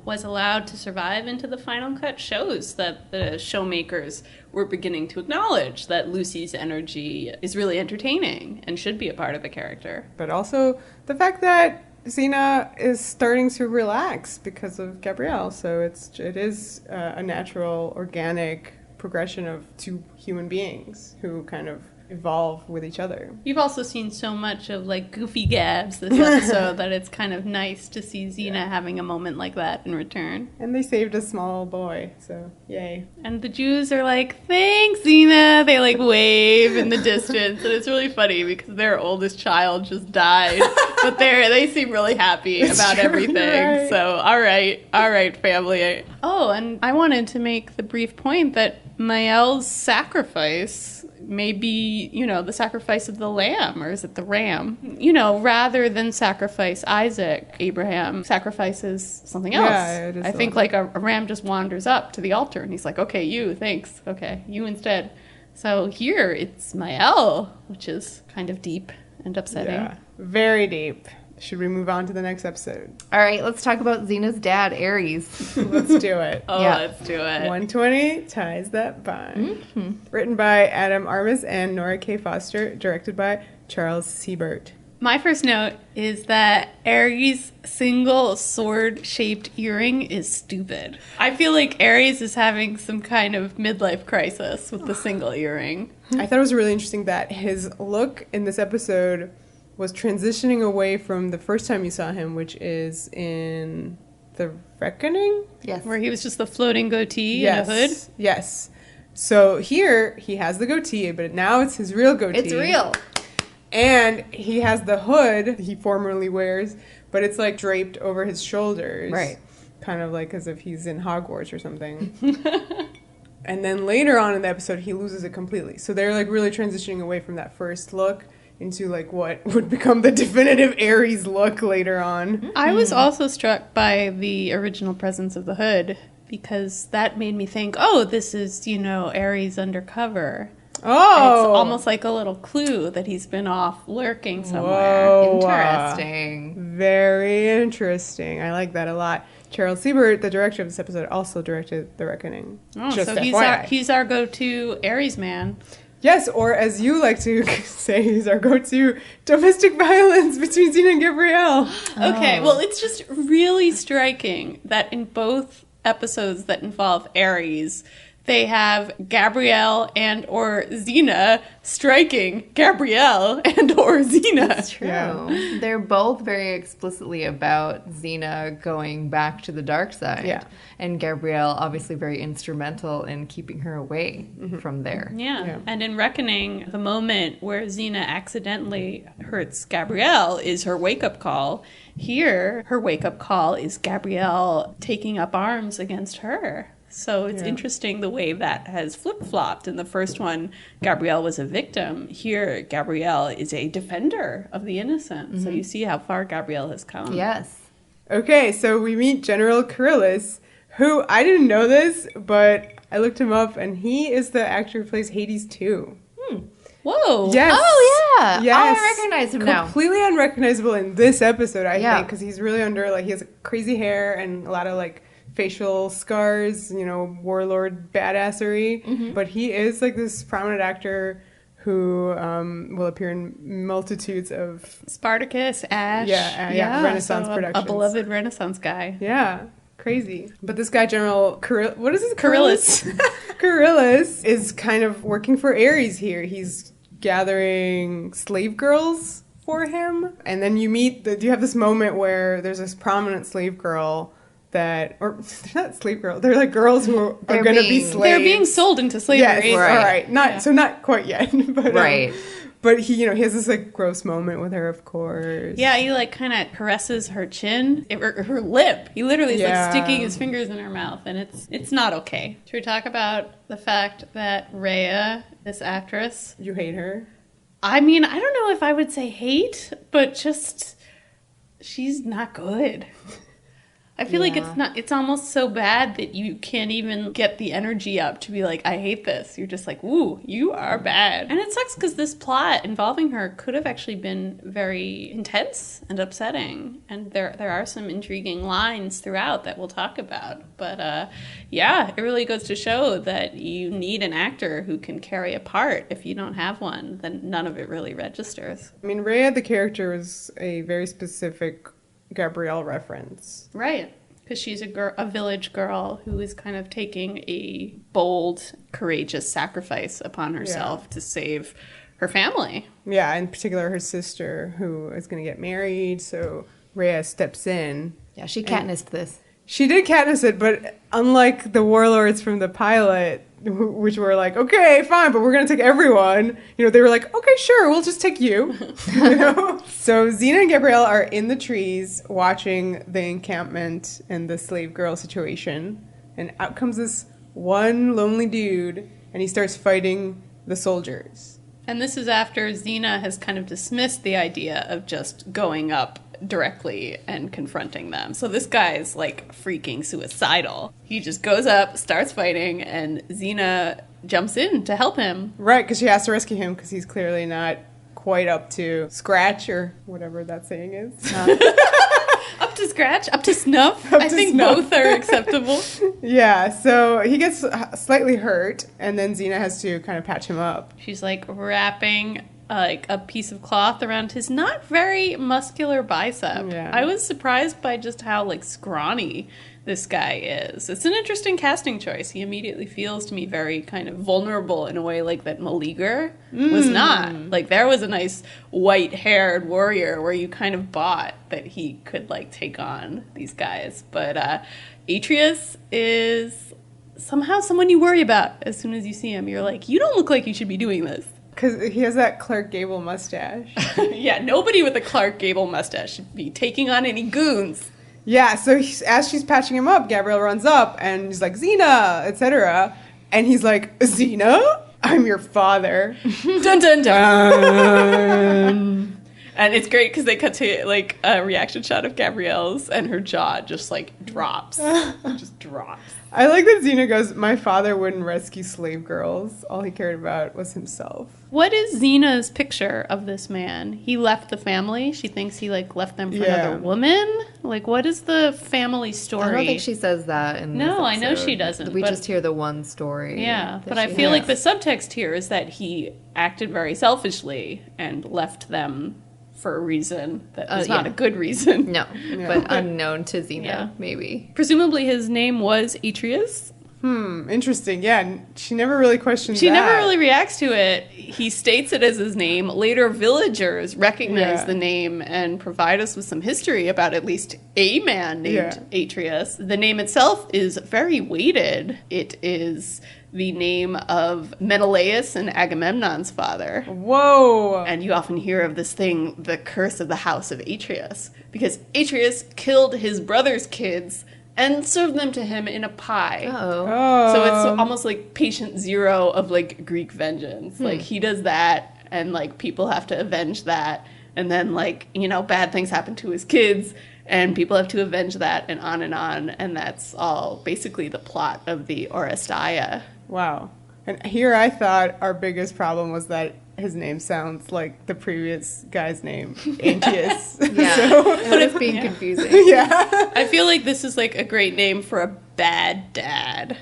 was allowed to survive into the final cut shows that the showmakers were beginning to acknowledge that Lucy's energy is really entertaining and should be a part of the character. But also the fact that Xena is starting to relax because of Gabrielle. So it is a natural, organic progression of two human beings who kind of evolve with each other. You've also seen so much of like goofy Gabs this episode that it's kind of nice to see Xena having a moment like that in return. And they saved a small boy, so yay. And the Jews are like, thanks, Xena. They like wave in the distance, and it's really funny because their oldest child just died, but they seem really happy about everything. Right. So all right, family. Oh, and I wanted to make the brief point that Mael's sacrifice may be, the sacrifice of the lamb, or is it the ram? Rather than sacrifice Isaac, Abraham sacrifices something else. Yeah, it is. I think like a ram just wanders up to the altar and he's like, okay, you, thanks. Okay, you instead. So here it's Mael, which is kind of deep and upsetting. Yeah, very deep. Should we move on to the next episode? All right, let's talk about Xena's dad, Ares. Let's do it. Let's do it. 120 ties that bind. Written by Adam Armas and Nora K. Foster. Directed by Charles Siebert. My first note is that Ares' single sword-shaped earring is stupid. I feel like Ares is having some kind of midlife crisis with the single earring. I thought it was really interesting that his look in this episode was transitioning away from the first time you saw him, which is in The Reckoning? Yes. Where he was just the floating goatee and a hood? Yes. So here, he has the goatee, but now it's his real goatee. It's real. And he has the hood he formerly wears, but it's like draped over his shoulders. Right. Kind of like as if he's in Hogwarts or something. And then later on in the episode, he loses it completely. So they're like really transitioning away from that first look into like what would become the definitive Ares look later on. I was also struck by the original presence of the hood because that made me think, oh, this is, Ares undercover. Oh! It's almost like a little clue that he's been off lurking somewhere. Whoa. Interesting. Very interesting. I like that a lot. Charles Siebert, the director of this episode, also directed The Reckoning. Oh, Just so FYI. he's our go-to Ares man. Yes, or as you like to say, he's our go-to domestic violence between Xena and Gabrielle. Okay, well, it's just really striking that in both episodes that involve Ares, they have Gabrielle and or Xena striking Gabrielle and or Xena. That's true. Yeah. They're both very explicitly about Xena going back to the dark side. Yeah. And Gabrielle obviously very instrumental in keeping her away from there. Yeah. And in Reckoning, the moment where Xena accidentally hurts Gabrielle is her wake-up call. Here, her wake-up call is Gabrielle taking up arms against her. So it's interesting the way that has flip-flopped. In the first one, Gabrielle was a victim. Here, Gabrielle is a defender of the innocent. So you see how far Gabrielle has come. Yes. Okay, so we meet General Kyrillis, who, I didn't know this, but I looked him up, and he is the actor who plays Hades 2. Whoa. Yes. Oh, yeah. Yes. Oh, I recognize him now. Completely unrecognizable in this episode, I Yeah. think, because he's really under, like, he has crazy hair and a lot of, like, facial scars, warlord badassery. But he is, like, this prominent actor who will appear in multitudes of... Spartacus, Ash. Renaissance so productions. A beloved Renaissance guy. Yeah. Crazy. But this guy, General what is his Kyrillis. Kyrillis is kind of working for Ares here. He's gathering slave girls for him. And then you have this moment where there's this prominent slave girl they're not slave girls, they're like girls who are going to be slaves. They're being sold into slavery. Yes, right. All right. So not quite yet. But, right. But he has this like gross moment with her, of course. Yeah, he like kind of caresses her chin, her lip. He literally is like sticking his fingers in her mouth, and it's not okay. Should we talk about the fact that Rhea, this actress, You hate her? I mean, I don't know if I would say hate, but just she's not good. I feel like it's almost so bad that you can't even get the energy up to be like, I hate this. You're just like, ooh, you are bad. And it sucks because this plot involving her could have actually been very intense and upsetting. And there are some intriguing lines throughout that we'll talk about. But yeah, it really goes to show that you need an actor who can carry a part. If you don't have one, then none of it really registers. I mean, Rhea, the character, was a very specific Gabrielle reference. Right. Because she's a village girl who is kind of taking a bold, courageous sacrifice upon herself to save her family. Yeah, in particular her sister, who is going to get married, so Rhea steps in. Yeah, she Katnissed this. She did Katniss it, but unlike the warlords from the pilot, which were like, okay, fine, but we're going to take everyone, they were like, okay, sure, we'll just take you. So Xena and Gabrielle are in the trees watching the encampment and the slave girl situation, and out comes this one lonely dude, and he starts fighting the soldiers. And this is after Xena has kind of dismissed the idea of just going up directly and confronting them. So this guy is like freaking suicidal. He just goes up, starts fighting, and Xena jumps in to help him. Right, because she has to rescue him because he's clearly not quite up to scratch or whatever that saying is. Up to scratch? Up to snuff? I think both are acceptable. Yeah, so he gets slightly hurt, and then Xena has to kind of patch him up. She's like wrapping like a piece of cloth around his not very muscular bicep. Yeah. I was surprised by just how like scrawny this guy is. It's an interesting casting choice. He immediately feels to me very kind of vulnerable in a way like that Meleager was not. Like there was a nice white-haired warrior where you kind of bought that he could like take on these guys. But Atreus is somehow someone you worry about as soon as you see him. You're like, you don't look like you should be doing this. Because he has that Clark Gable mustache. Yeah, nobody with a Clark Gable mustache should be taking on any goons. Yeah, so as she's patching him up, Gabrielle runs up and he's like, Xena, etc. And he's like, Xena? I'm your father. Dun dun dun! And it's great because they cut to like a reaction shot of Gabrielle's and her jaw just like drops. Just drops. I like that Xena goes, my father wouldn't rescue slave girls. All he cared about was himself. What is Xena's picture of this man? He left the family. She thinks he like left them for another woman. Like, what is the family story? I don't think she says that in this No, I know episode. she doesn't. We just hear the one story. Yeah, but I feel like the subtext here is that he acted very selfishly and left them for a reason that was not a good reason. No, but unknown to Xena, maybe. Presumably his name was Atreus. Interesting. Yeah, she never really questions She that. never really reacts to it. He states it as his name. Later, villagers recognize the name and provide us with some history about at least a man named Atreus. The name itself is very weighted. It is the name of Menelaus and Agamemnon's father. Whoa! And you often hear of this thing, the curse of the house of Atreus, because Atreus killed his brother's kids and served them to him in a pie. Oh. So it's almost like patient zero of like Greek vengeance. Like he does that and like people have to avenge that. And then like, bad things happen to his kids and people have to avenge that and on. And that's all basically the plot of the Oresteia. Wow. And here I thought our biggest problem was that his name sounds like the previous guy's name, Antius. Yeah, but it's being confusing. Yeah. I feel like this is like a great name for a bad dad.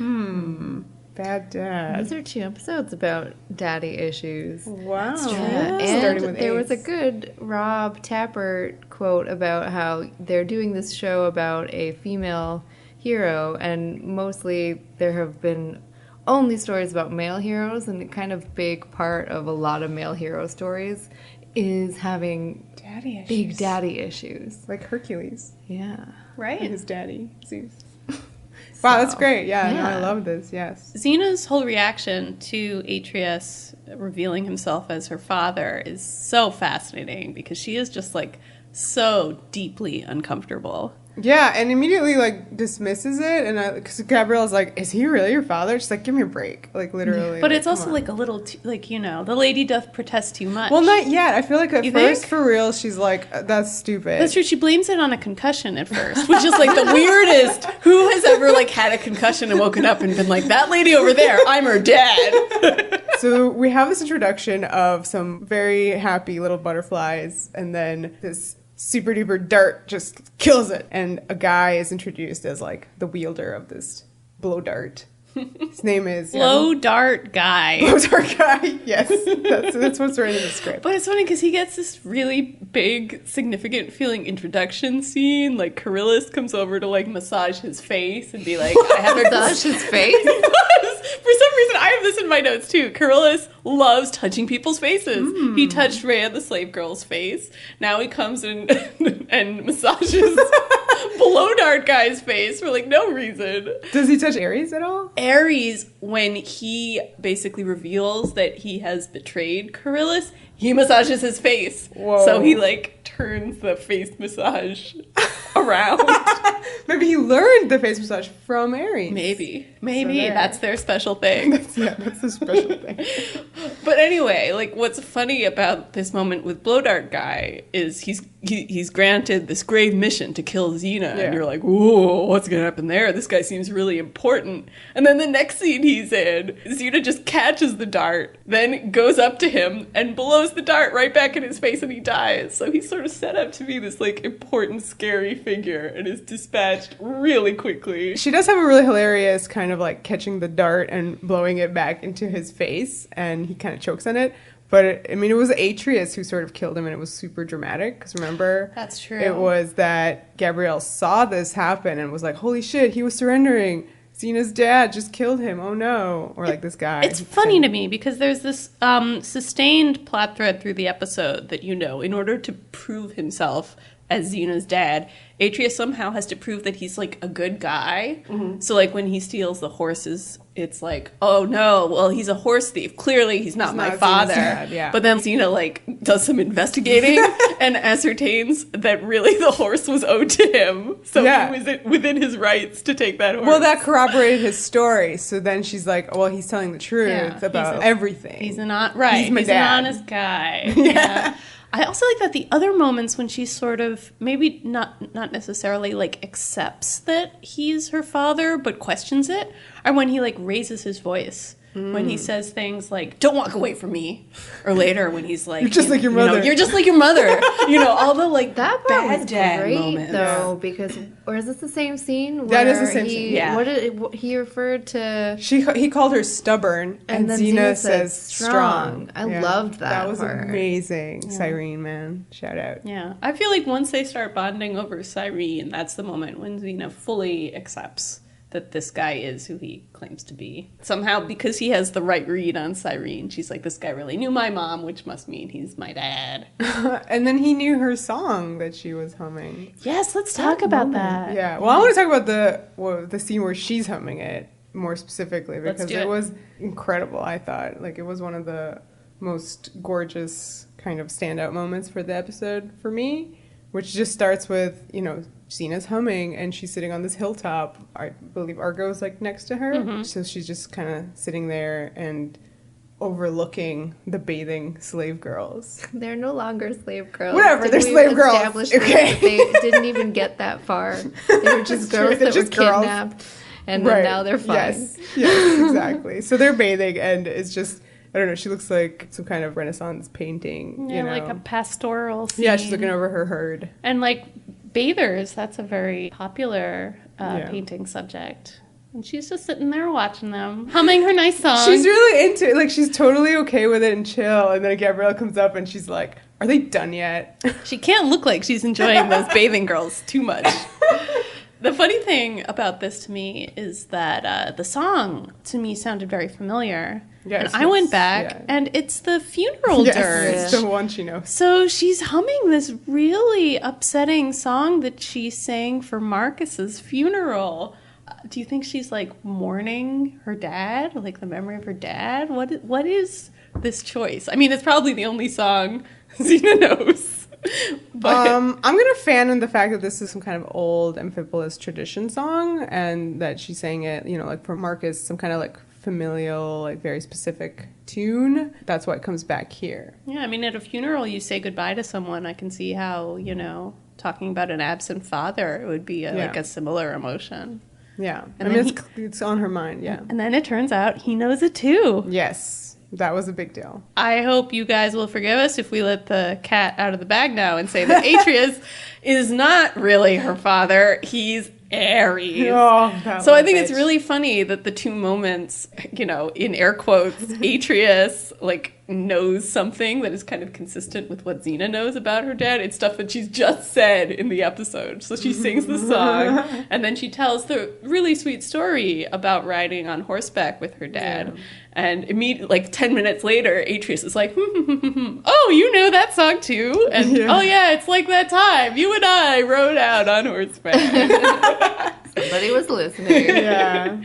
Bad dad. These are 2 episodes about daddy issues. Wow. Yeah. Starting And with there was a AIDS. good Rob Tapert quote about how they're doing this show about a female hero, and mostly there have been only stories about male heroes, and a kind of big part of a lot of male hero stories is having Daddy issues. big daddy issues. Like Hercules. Yeah. Right. And his daddy, Zeus. Wow, that's great. Yeah, no, I yeah. love this. Yes. Xena's whole reaction to Atreus revealing himself as her father is so fascinating because she is just like so deeply uncomfortable. Yeah, and immediately like dismisses it, and because Gabrielle's like, "Is he really your father?" She's like, "Give me a break," like literally. But like, it's also like a little, like, you know, the lady doth protest too much. well, not yet. I feel like at You first, think? for real, she's like, "That's stupid." That's true. She blames it on a concussion at first, which is like the weirdest. Who has ever like had a concussion and woken up and been like, that lady over there, I'm her dad. So we have this introduction of some very happy little butterflies, and then this super duper dart just kills it. And a guy is introduced as like the wielder of this blow dart. His name is Blow dart guy. Blow dart guy. Yes, that's what's right in the script. But it's funny because he gets this really big, significant feeling introduction scene. Like, Carillus comes over to, like, massage his face and be like, I have a... Massage his face? For some reason, I have this in my notes, too. Carillus loves touching people's faces. He touched Rhea, the slave girl's face. Now he comes and massages Blow dart guy's face for, like, no reason. Does he touch Ares at all? Ares, when he basically reveals that he has betrayed Carillus, he massages his face. Whoa. So he, like, turns the face massage around. Maybe he learned the face massage from Ares. Maybe. So there. That's their special thing. That's the special thing. But anyway, like, what's funny about this moment with Blow Dart Guy is he's granted this grave mission to kill Xena, Yeah. and you're like, whoa, what's gonna happen there? This guy seems really important. And then the next scene he's in, Xena just catches the dart, then goes up to him and blows the dart right back in his face, and he dies. So he's sort of set up to be this, like, important, scary figure, and is dispatched really quickly. She does have a really hilarious kind of like catching the dart and blowing it back into his face, and he kind of chokes on it. But I mean, it was Atreus who sort of killed him, and it was super dramatic. Because remember, That's true. It was that Gabrielle saw this happen and was like, "Holy shit, he was surrendering. Xena's dad just killed him. Oh no!" Or like this guy. It's funny to me because there's this sustained plot thread through the episode that, you know, in order to prove himself as Xena's dad, Atreus somehow has to prove that he's, like, a good guy. Mm-hmm. So, like, when he steals the horses, it's like, oh no, well, he's a horse thief. Clearly, he's not my father. Xena's dad, yeah. But then Xena, like, does some investigating and ascertains that really the horse was owed to him. So Yeah. he was within his rights to take that horse. Well, that corroborated his story. So then she's like, "Well, he's telling the truth Yeah, about everything." He's an He's my He's dad. an honest guy. Yeah. I also like that the other moments when she sort of maybe not necessarily like accepts that he's her father, but questions it, are when he like raises his voice. When he says things like, "Don't walk away from me," or later when he's like, You're just like your mother. You're just like your mother. You know, all the like That part bad was dad great, moments. though, because... Or is this the same scene? That is the where same scene. Yeah. What did he referred to... He called her stubborn, and then Xena says strong. I loved that That was part. amazing. Cyrene, man. Shout out. Yeah, I feel like once they start bonding over Cyrene, that's the moment when Xena fully accepts that this guy is who he claims to be. Somehow, because he has the right read on Cyrene, she's like, this guy really knew my mom, which must mean he's my dad. And then he knew her song that she was humming. Yes, let's talk about that. Yeah. Well, I want to talk about the scene where she's humming it more specifically, Let's because do it it. was incredible, I thought. Like, it was one of the most gorgeous kind of standout moments for the episode for me, which just starts with, you know, Xena's humming and she's sitting on this hilltop. I believe Argo's like next to her. Mm-hmm. So she's just kind of sitting there and overlooking the bathing slave girls. They're no longer slave girls. Whatever, they're We've slave girls. established Okay. that they didn't even get that far. They were just That's true, girls they're that were just girls. kidnapped, and then now they're fine. Yes, exactly. So they're bathing and it's just, I don't know, she looks like some kind of Renaissance painting. Yeah, you know? like a pastoral scene. Yeah, she's looking over her herd. And like bathers, that's a very popular Yeah. painting subject. And she's just sitting there watching them, humming her nice song. She's really into it. Like, she's totally okay with it and chill. And then Gabrielle comes up and she's like, "Are they done yet?" She can't look like she's enjoying those bathing girls too much. The funny thing about this to me is that the song to me sounded very familiar. Yes, and I went back and it's the funeral dirge. It's the one she knows. So she's humming this really upsetting song that she sang for Marcus's funeral. Do you think she's like mourning her dad, like the memory of her dad? What is this choice? I mean, it's probably the only song Xena knows. But I'm gonna fan in the fact that this is some kind of old amphipolis tradition song, and that she's saying it, you know, like for Marcus, some kind of like familial, like very specific tune. That's why it comes back here. Yeah, I mean, at a funeral, you say goodbye to someone. I can see how, you know, talking about an absent father would be like a similar emotion. Yeah, And I mean, it's on her mind. Yeah, and then it turns out he knows it too. yes, that was a big deal. I hope you guys will forgive us if we let the cat out of the bag now and say that Atreus is not really her father. He's Ares. Oh, So I think it's really funny that the two moments, you know, in air quotes, Atreus like knows something that is kind of consistent with what Xena knows about her dad. It's stuff that she's just said in the episode. So she sings the song and then she tells the really sweet story about riding on horseback with her dad. Yeah. And immediately, like 10 minutes later, Atreus is like, oh, you know that song too? And oh yeah, it's like that time you and I rode out on horseback. Somebody was listening. Yeah.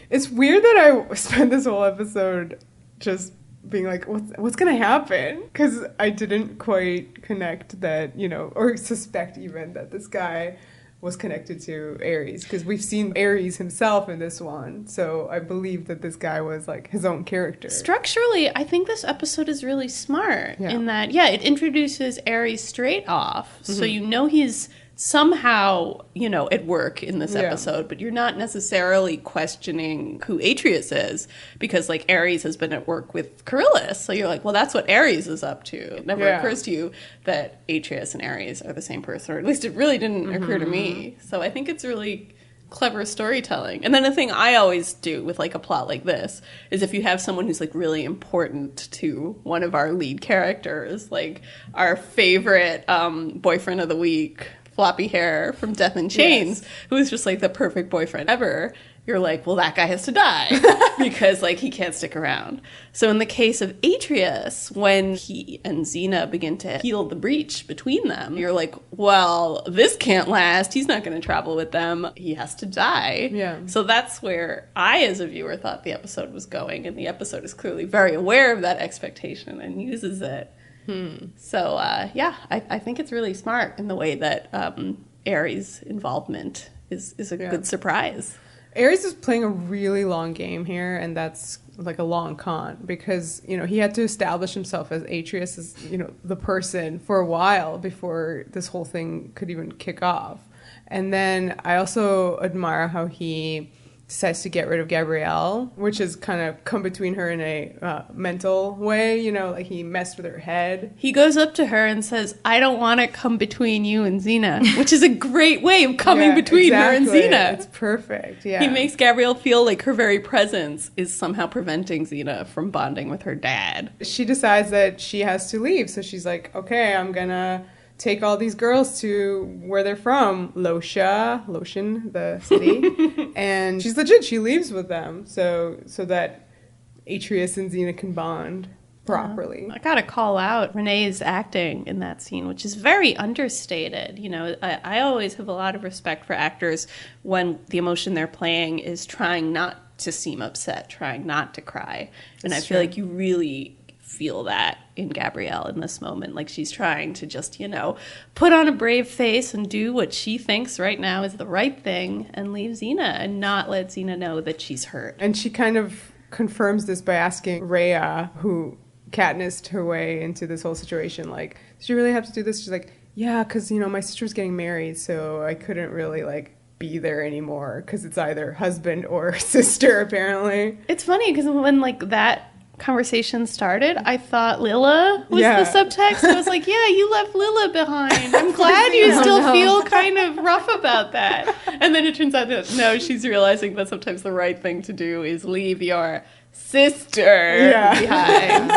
It's weird that I spent this whole episode just being like, what's going to happen? Because I didn't quite connect that, you know, or suspect even that this guy was connected to Ares, because we've seen Ares himself in this one. So I believe that this guy was like his own character. Structurally, I think this episode is really smart in that, it introduces Ares straight off. Mm-hmm. So you know he's somehow, you know, at work in this episode, but you're not necessarily questioning who Atreus is, because like Ares has been at work with Charillus. So you're like, well, that's what Ares is up to. It never occurs to you that Atreus and Ares are the same person, or at least it really didn't occur to me. So I think it's really clever storytelling. And then the thing I always do with like a plot like this is if you have someone who's like really important to one of our lead characters, like our favorite boyfriend of the week, floppy hair from Death in Chains, who is just like the perfect boyfriend ever, you're like, well, that guy has to die because like he can't stick around. So in the case of Atreus, when he and Xena begin to heal the breach between them, you're like, well, this can't last. He's not going to travel with them. He has to die. Yeah. So that's where I, as a viewer, thought the episode was going, and the episode is clearly very aware of that expectation and uses it. So, I think it's really smart in the way that Ares' involvement is a good surprise. Ares is playing a really long game here, and that's like a long con, because, you know, he had to establish himself as Atreus, as, you know, the person for a while before this whole thing could even kick off. And then I also admire how he decides to get rid of Gabrielle, which is kind of come between her in a mental way, you know, like he messed with her head. He goes up to her and says, I don't want to come between you and Xena, which is a great way of coming between her and Xena. It's perfect, He makes Gabrielle feel like her very presence is somehow preventing Xena from bonding with her dad. She decides that she has to leave, so she's like, okay, I'm gonna take all these girls to where they're from, Lotion, the city. And she's legit, she leaves with them so that Atreus and Xena can bond properly. I gotta call out Renee's acting in that scene, which is very understated. You know, I always have a lot of respect for actors when the emotion they're playing is trying not to seem upset, trying not to cry. And I feel like you really feel that in Gabrielle in this moment. Like she's trying to just, you know, put on a brave face and do what she thinks right now is the right thing and leave Xena and not let Xena know that she's hurt. And she kind of confirms this by asking Rhea, who Katnissed her way into this whole situation, like, did you really have to do this? She's like, yeah, because, you know, my sister was getting married, so I couldn't really, like, be there anymore because it's either husband or sister, apparently. It's funny because when, like, that conversation started, I thought Lilla was the subtext. I was like, yeah, you left Lilla behind. I'm glad you still feel kind of rough about that. And then it turns out that, no, she's realizing that sometimes the right thing to do is leave your sister behind.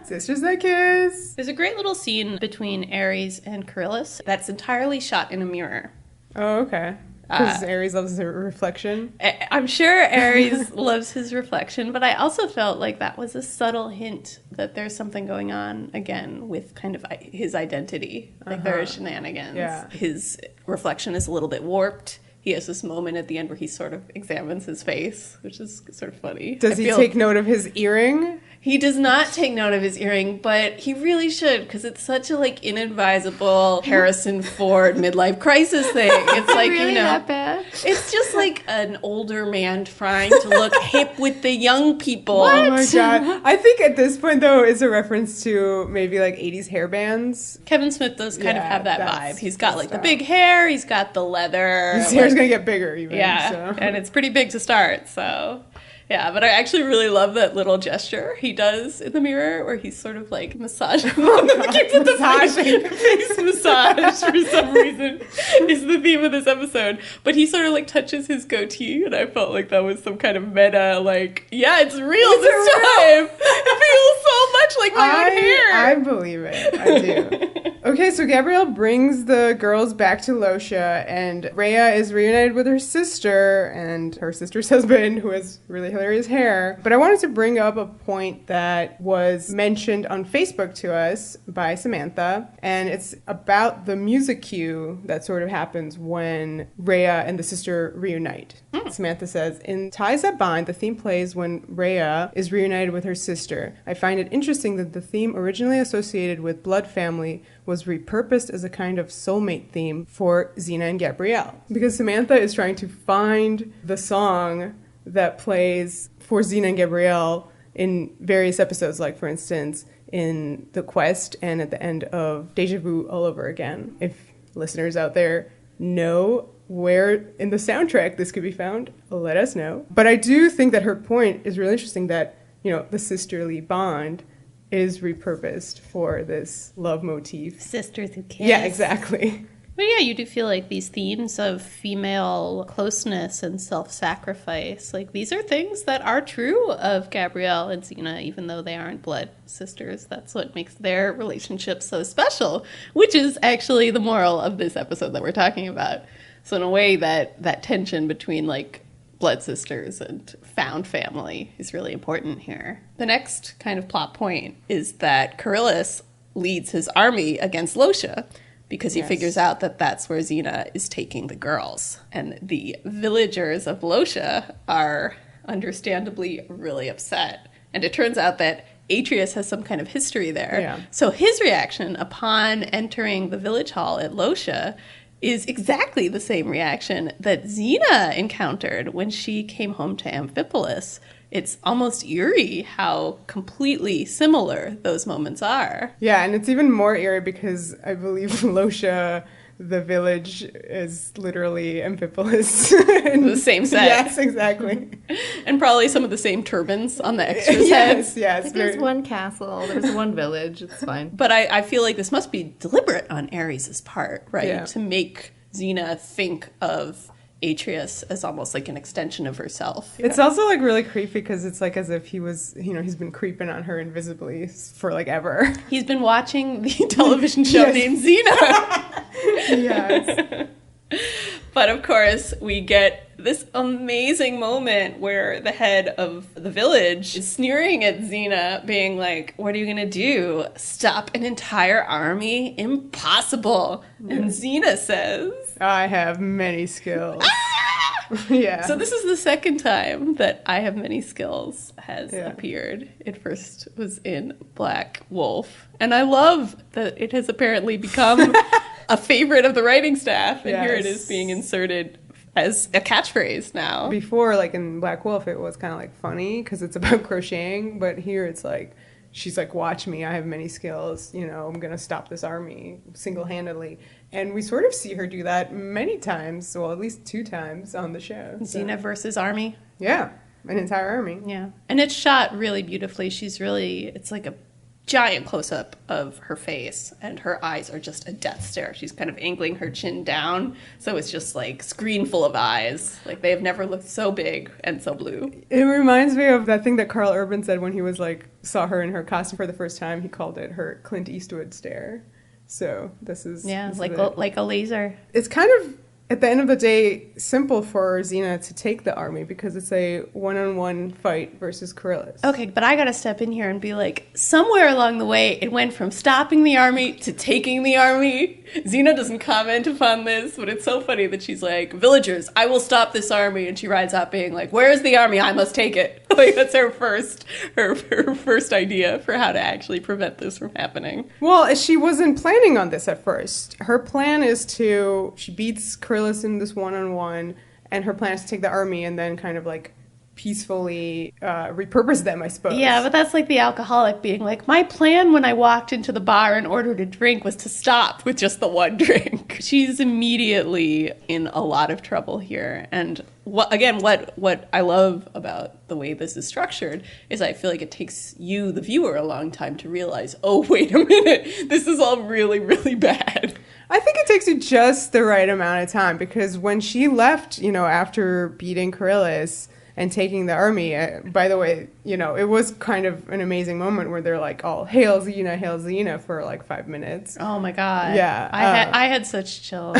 Sisters that kiss. There's a great little scene between Ares and Charillus that's entirely shot in a mirror. Oh, okay. Because Ares loves her reflection. I'm sure Ares loves his reflection, but I also felt like that was a subtle hint that there's something going on again with kind of his identity. Like there are shenanigans. Yeah. His reflection is a little bit warped. He has this moment at the end where he sort of examines his face, which is sort of funny. Does he take note of his earring? He does not take note of his earring, but he really should, because it's such a inadvisable Harrison Ford midlife crisis thing. It's like, really that bad? It's just like an older man trying to look hip with the young people. What? Oh my god. I think at this point, though, it's a reference to maybe 80s hair bands. Kevin Smith does kind of have that vibe. He's got the big hair, he's got the leather. His hair's going to get bigger even. Yeah, so. And it's pretty big to start, so... Yeah, but I actually really love that little gesture he does in the mirror where he's sort of massaging. Massaging. Face massage for some reason is the theme of this episode. But he sort of touches his goatee, and I felt like that was some kind of meta, yeah, it's real this time. It feels so much like my own hair. I believe it. I do. Okay, so Gabrielle brings the girls back to Losha, and Rhea is reunited with her sister and her sister's husband, who has really hilarious hair. But I wanted to bring up a point that was mentioned on Facebook to us by Samantha, and it's about the music cue that sort of happens when Rhea and the sister reunite. Samantha says, in Ties That Bind, the theme plays when Rhea is reunited with her sister. I find it interesting that the theme originally associated with Blood Family was repurposed as a kind of soulmate theme for Xena and Gabrielle. Because Samantha is trying to find the song that plays for Xena and Gabrielle in various episodes, like for instance in The Quest and at the end of Deja Vu All Over Again. If listeners out there know where in the soundtrack this could be found, let us know. But I do think that her point is really interesting, that the sisterly bond is repurposed for this love motif. Sisters who kiss. Yeah, exactly. But yeah, you do feel like these themes of female closeness and self-sacrifice, these are things that are true of Gabrielle and Xena, even though they aren't blood sisters. That's what makes their relationship so special, which is actually the moral of this episode that we're talking about. So in a way, that tension between blood sisters and found family is really important here. The next kind of plot point is that Charillus leads his army against Losha, because he figures out that that's where Xena is taking the girls. And the villagers of Losha are understandably really upset. And it turns out that Atreus has some kind of history there. Yeah. So his reaction upon entering the village hall at Losha is exactly the same reaction that Xena encountered when she came home to Amphipolis. It's almost eerie how completely similar those moments are. Yeah, and it's even more eerie because I believe Losha, the village, is literally Amphipolis. The same set. Yes, exactly. And probably some of the same turbans on the extras' heads. Yes. There's one castle, there's one village, it's fine. But I feel like this must be deliberate on Ares' part, right? Yeah. To make Xena think of Atreus as almost like an extension of herself. It's also really creepy because it's as if he was, he's been creeping on her invisibly for ever. He's been watching the television show named Xena. Yes. But of course, we get this amazing moment where the head of the village is sneering at Xena, being like, what are you going to do? Stop an entire army? Impossible. And Xena says, I have many skills. Yeah. So this is the second time that I Have Many Skills has appeared. It first was in Black Wolf. And I love that it has apparently become a favorite of the writing staff. And here it is being inserted as a catchphrase now. Before, in Black Wolf, it was kind of funny because it's about crocheting. But here it's she's watch me, I have many skills. I'm going to stop this army single-handedly. And we sort of see her do that many times, well, at least 2 times on the show. Xena versus army. Yeah, an entire army. Yeah. And it's shot really beautifully. It's like a giant close-up of her face, and her eyes are just a death stare. She's kind of angling her chin down, so it's just screen full of eyes. They have never looked so big and so blue. It reminds me of that thing that Karl Urban said when he was saw her in her costume for the first time. He called it her Clint Eastwood stare. So this is like a laser. It's kind of at the end of the day, simple for Xena to take the army because it's a one-on-one fight versus Coryllis. Okay, but I gotta step in here and be like, somewhere along the way, it went from stopping the army to taking the army. Xena doesn't comment upon this, but it's so funny that she's like, villagers, I will stop this army. And she rides out being like, where's the army? I must take it. Like, that's her first idea for how to actually prevent this from happening. Well, she wasn't planning on this at first. Her plan is she beats Coryllis in this one-on-one, and her plan is to take the army and then kind of like peacefully repurpose them, I suppose. Yeah, but that's like the alcoholic being like, my plan when I walked into the bar and ordered a drink was to stop with just the one drink. She's immediately in a lot of trouble here. And what I love about the way this is structured is I feel like it takes you, the viewer, a long time to realize, oh, wait a minute, this is all really, really bad. I think it takes you just the right amount of time because when she left, after beating Coryllis and taking the army, by the way, it was kind of an amazing moment where they're like, all hail Xena for like 5 minutes. Oh my God. Yeah. I had such chills.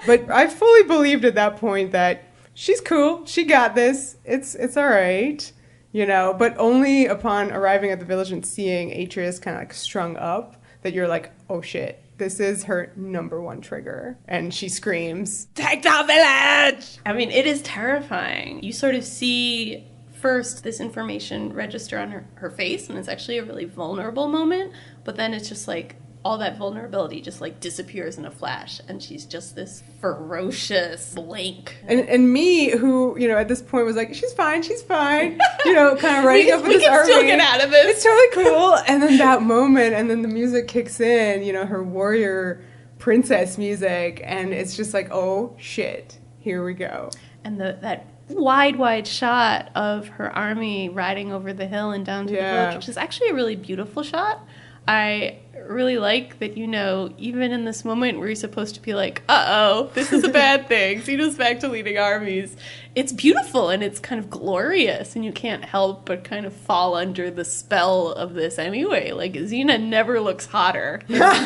But I fully believed at that point that she's cool. She got this. It's all right. But only upon arriving at the village and seeing Atreus kind of like strung up that you're like, oh shit. This is her number one trigger. And she screams, take the village! I mean, it is terrifying. You sort of see first this information register on her face, and it's actually a really vulnerable moment. But then it's just like all that vulnerability just like disappears in a flash, and she's just this ferocious blank. And me, who at this point was like, she's fine, kind of running up with this army. We can still get out of this. It's totally cool. And then that moment, and then the music kicks in, her warrior princess music, and it's just like, oh shit, here we go. And that wide shot of her army riding over the hill and down to the village, which is actually a really beautiful shot. I really like that, even in this moment where you're supposed to be like, uh-oh, this is a bad thing. Xena's back to leading armies. It's beautiful and it's kind of glorious, and you can't help but kind of fall under the spell of this anyway. Like, Xena never looks hotter.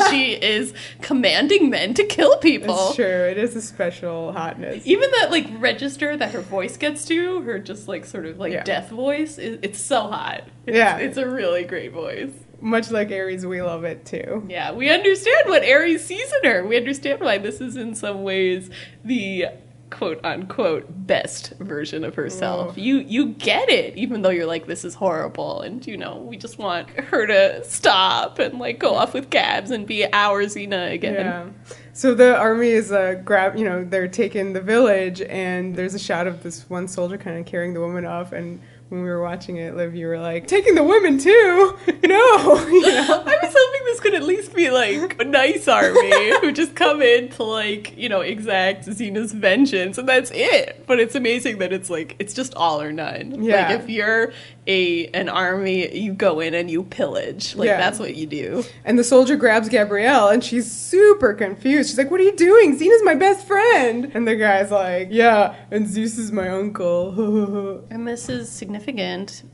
She is commanding men to kill people. It's true. It is a special hotness. Even that, like, register that her voice gets to, her just, like, sort of, like, death voice, it's so hot. It's a really great voice. Much like Ares, we love it too. Yeah, we understand what Ares sees in her. We understand why this is in some ways the quote-unquote best version of herself. Oh. You get it, even though you're like, this is horrible, and we just want her to stop and like go off with Gabs and be our Xena again. Yeah. So the army is they're taking the village, and there's a shot of this one soldier kind of carrying the woman off, and when we were watching it, Liv, you were like, taking the women too? No. I was hoping this could at least be like a nice army who just come in to like, exact Xena's vengeance, and that's it. But it's amazing that it's like, it's just all or none. Yeah. Like, if you're an army, you go in and you pillage. Like, that's what you do. And the soldier grabs Gabrielle, and she's super confused. She's like, what are you doing? Xena's my best friend. And the guy's like, yeah, and Zeus is my uncle. And this is significant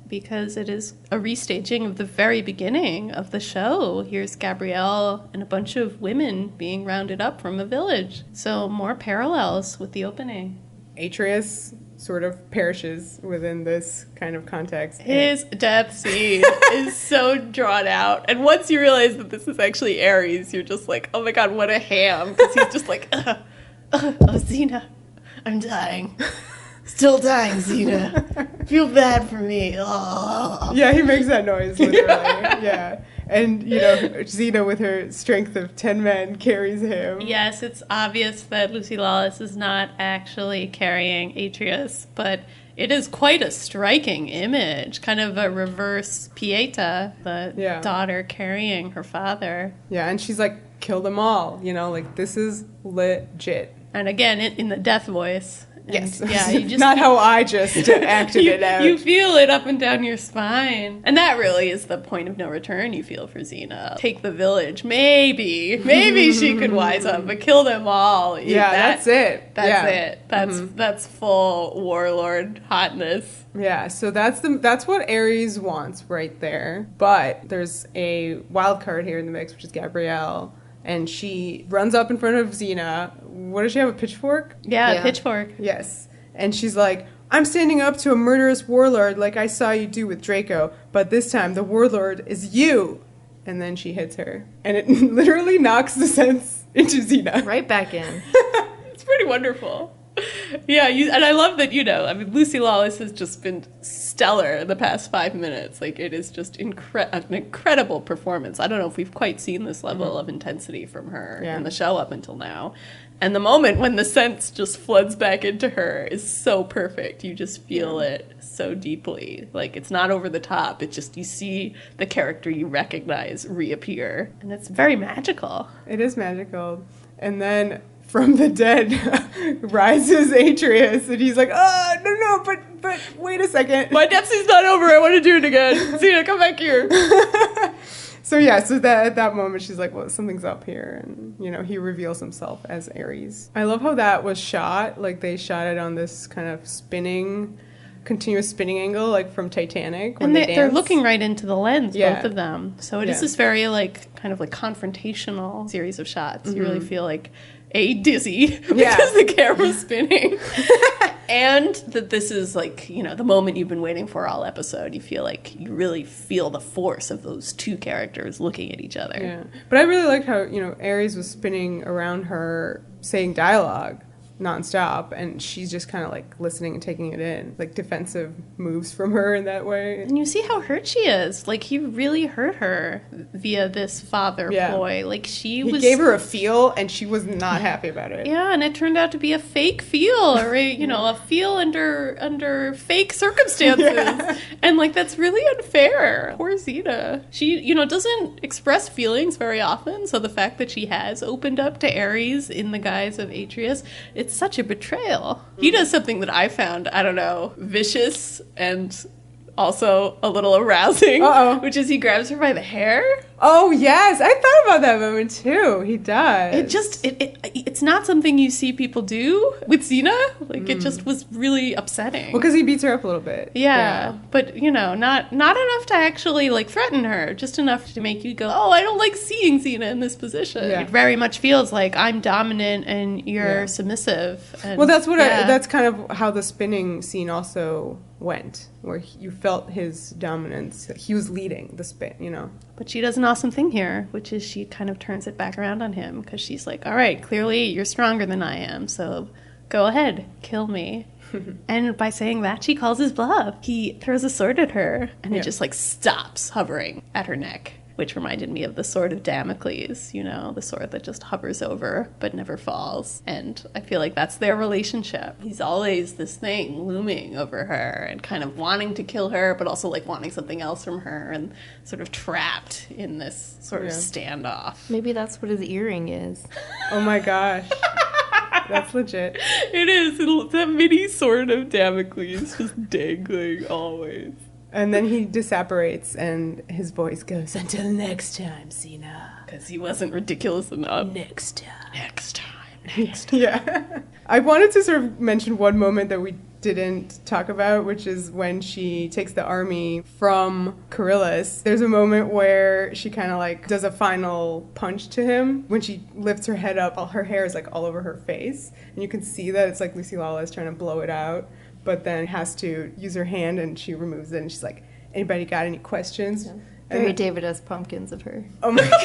because it is a restaging of the very beginning of the show. Here's Gabrielle and a bunch of women being rounded up from a village. So more parallels with the opening. Atreus sort of perishes within this kind of context. His death scene is so drawn out. And once you realize that this is actually Ares, you're just like, oh my God, what a ham. Because he's just like, oh, Xena, I'm dying. Still dying, Xena. Feel bad for me. Oh. Yeah, he makes that noise, literally. Yeah. And, Xena, with her strength of 10 men, carries him. Yes, it's obvious that Lucy Lawless is not actually carrying Atreus, but it is quite a striking image. Kind of a reverse Pieta, the daughter carrying her father. Yeah, and she's like, kill them all. Like, this is legit. And again, in the death voice. Yes. Yeah, you just not how I just acted it out. You feel it up and down your spine. And that really is the point of no return you feel for Xena. Take the village. Maybe she could wise up, but kill them all. Yeah, that's it. That's full warlord hotness. Yeah, so that's what Ares wants right there. But there's a wild card here in the mix, which is Gabrielle. And she runs up in front of Xena. What does she have, a pitchfork? Yeah, Yeah. pitchfork. Yes. And she's like, I'm standing up to a murderous warlord like I saw you do with Draco, but this time the warlord is you. And then she hits her. And it literally knocks the sense into Xena. Right back in. It's pretty wonderful. Yeah, and I love that, I mean, Lucy Lawless has just been stellar the past 5 minutes. Like, it is just an incredible performance. I don't know if we've quite seen this level of intensity from her in the show up until now. And the moment when the sense just floods back into her is so perfect. You just feel it so deeply. Like, it's not over the top. It's just, you see the character you recognize reappear. And it's very magical. It is magical. And then from the dead rises Atreus, and he's like, oh, no, but wait a second. My death scene's not over. I want to do it again. Xena, come back here. So that at that moment, she's like, well, something's up here. And, he reveals himself as Ares. I love how that was shot. Like, they shot it on this kind of continuous spinning angle, like from Titanic. And they're looking right into the lens, both of them. So it is this very, kind of confrontational series of shots. Mm-hmm. You really feel like, dizzy because the camera's spinning. And that this is the moment you've been waiting for all episode. You feel like you really feel the force of those two characters looking at each other. Yeah. But I really liked how, Ares was spinning around her saying dialogue nonstop, and she's just kind of listening and taking it in, defensive moves from her in that way. And you see how hurt she is. He really hurt her via this father ploy. He gave her a feel, and she was not happy about it. Yeah, and it turned out to be a fake feel, or a feel under fake circumstances. Yeah. And that's really unfair. Poor Xena. She doesn't express feelings very often, so the fact that she has opened up to Ares in the guise of Atreus, it's such a betrayal. He does something that I found, I don't know, vicious and also a little arousing, which is he grabs her by the hair. Oh, yes. I thought about that moment, too. He does. It's not something you see people do with Xena. It just was really upsetting. Well, because he beats her up a little bit. Yeah. But, not enough to actually, threaten her. Just enough to make you go, oh, I don't like seeing Xena in this position. Yeah. It very much feels like I'm dominant and you're submissive. And, well, that's kind of how the spinning scene also went, where you felt his dominance. He was leading the spin, But she does an awesome thing here, which is she kind of turns it back around on him, because she's like, all right, clearly you're stronger than I am, so go ahead, kill me. And by saying that, she calls his bluff. He throws a sword at her, and it just stops hovering at her neck, which reminded me of the sword of Damocles, the sword that just hovers over but never falls. And I feel like that's their relationship. He's always this thing looming over her and kind of wanting to kill her, but also wanting something else from her, and sort of trapped in this sort of standoff. Maybe that's what his earring is. Oh my gosh. That's legit. It is. It's that mini sword of Damocles just dangling always. And then he disapparates, and his voice goes, until next time, Xena. Because he wasn't ridiculous enough. Next time. Next time. Yeah. I wanted to sort of mention one moment that we didn't talk about, which is when she takes the army from Coryllis. There's a moment where she kind of does a final punch to him. When she lifts her head up, all her hair is all over her face. And you can see that it's Lucy Lawless trying to blow it out, but then has to use her hand, and she removes it, and she's like, anybody got any questions? Yeah. Very David S. Pumpkins of her. Oh my God.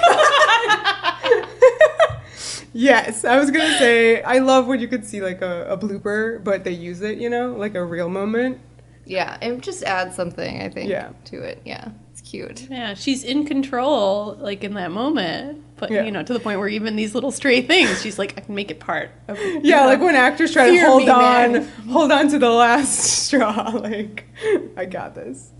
Yes, I was going to say, I love when you could see a blooper, but they use it, a real moment. Yeah, it just adds something, I think, to it. Yeah, it's cute. Yeah, she's in control, in that moment. But, to the point where even these little stray things, she's like, I can make it part of it. Yeah, when actors try to hold on to the last straw. I got this.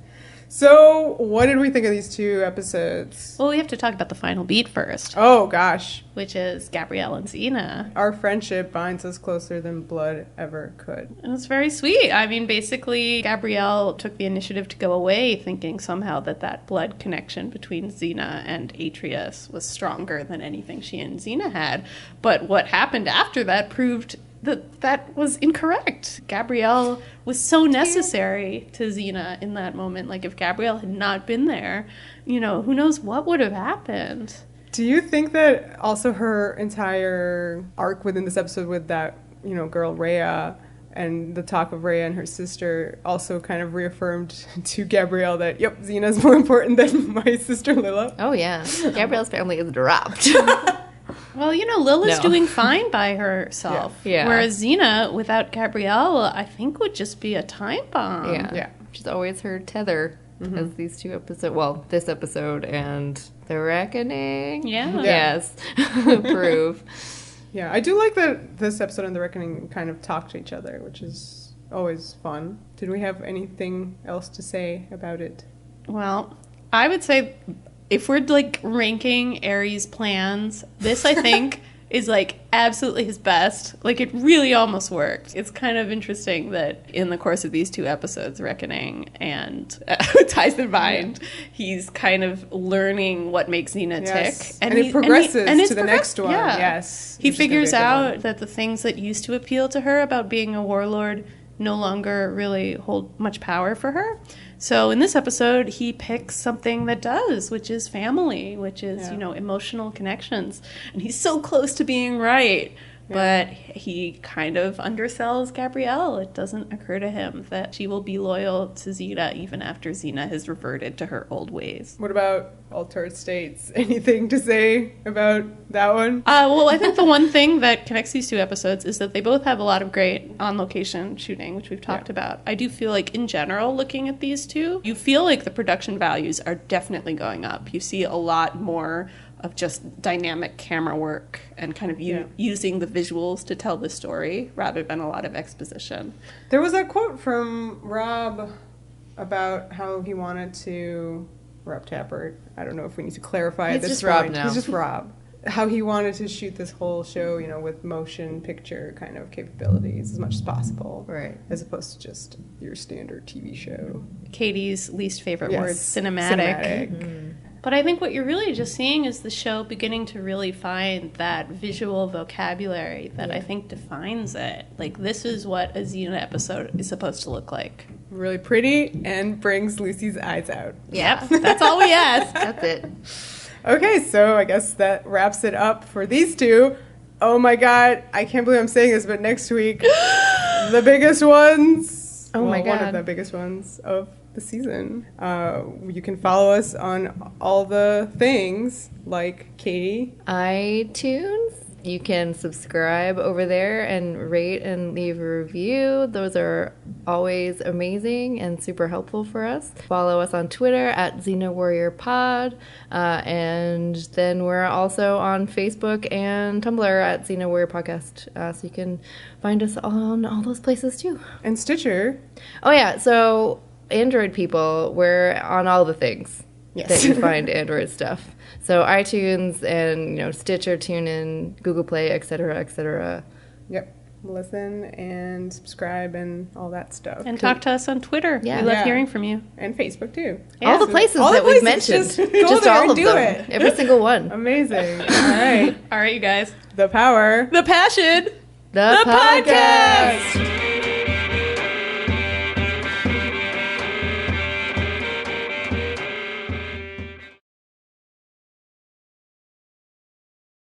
So, what did we think of these two episodes? Well, we have to talk about the final beat first. Oh, gosh. Which is Gabrielle and Xena. Our friendship binds us closer than blood ever could. And it's very sweet. I mean, basically, Gabrielle took the initiative to go away, thinking somehow that blood connection between Xena and Atreus was stronger than anything she and Xena had. But what happened after that proved that was incorrect. Gabrielle was so necessary to Xena in that moment. If Gabrielle had not been there, who knows what would have happened. Do you think that also her entire arc within this episode with that, girl Rhea, and the talk of Rhea and her sister also kind of reaffirmed to Gabrielle that, yep, Xena's more important than my sister Lila? Oh, yeah. Gabrielle's family is dropped. Well, Lila's doing fine by herself. Yeah. Whereas Xena, without Gabrielle, I think would just be a time bomb. Yeah. She's always her tether, as these two episodes, well, this episode and The Reckoning. Yeah. Yes. Prove. Yeah, I do like that this episode and The Reckoning kind of talk to each other, which is always fun. Did we have anything else to say about it? Well, I would say if we're ranking Aries' plans, this I think is absolutely his best. It really almost worked. It's kind of interesting that in the course of these two episodes, Reckoning and Ties That Bind, he's kind of learning what makes Xena tick. And it progresses to the next one. Yeah. Yes. He figures out that the things that used to appeal to her about being a warlord no longer really hold much power for her. So in this episode, he picks something that does, which is family, which is, emotional connections. And he's so close to being right. But he kind of undersells Gabrielle. It doesn't occur to him that she will be loyal to Xena even after Xena has reverted to her old ways. What about Altered States? Anything to say about that one? Well, I think the one thing that connects these two episodes is that they both have a lot of great on-location shooting, which we've talked about. I do feel in general, looking at these two, you feel the production values are definitely going up. You see a lot more of just dynamic camera work and kind of using the visuals to tell the story rather than a lot of exposition. There was that quote from Rob about how he wanted to... Rob Tappert. I don't know if we need to clarify He's this just point. Rob now. He's just Rob. How he wanted to shoot this whole show, with motion picture kind of capabilities as much as possible. Right. As opposed to just your standard TV show. Katie's least favorite word, cinematic. But I think what you're really just seeing is the show beginning to really find that visual vocabulary that I think defines it. This is what a Xena episode is supposed to look like. Really pretty and brings Lucy's eyes out. Yep, that's all we ask. That's it. Okay, so I guess that wraps it up for these two. Oh my god, I can't believe I'm saying this, but next week, the biggest ones. Oh my god. One of the biggest ones of the season. You can follow us on all the things, like Katie. iTunes. You can subscribe over there and rate and leave a review. Those are always amazing and super helpful for us. Follow us on Twitter at Xena Warrior Pod. And then we're also on Facebook and Tumblr at Xena Warrior Podcast. So you can find us on all those places too. And Stitcher. Oh yeah, so Android people, we're on all the things that you find Android stuff. So iTunes and Stitcher, TuneIn, Google Play, etc., etc. Yep. Listen and subscribe and all that stuff. And talk to us on Twitter. Yeah. We love hearing from you. And Facebook too. Yeah. All the places that we've mentioned. Just all of do them. It. Every single one. Amazing. All right. All right, you guys. The power. The passion. The podcast.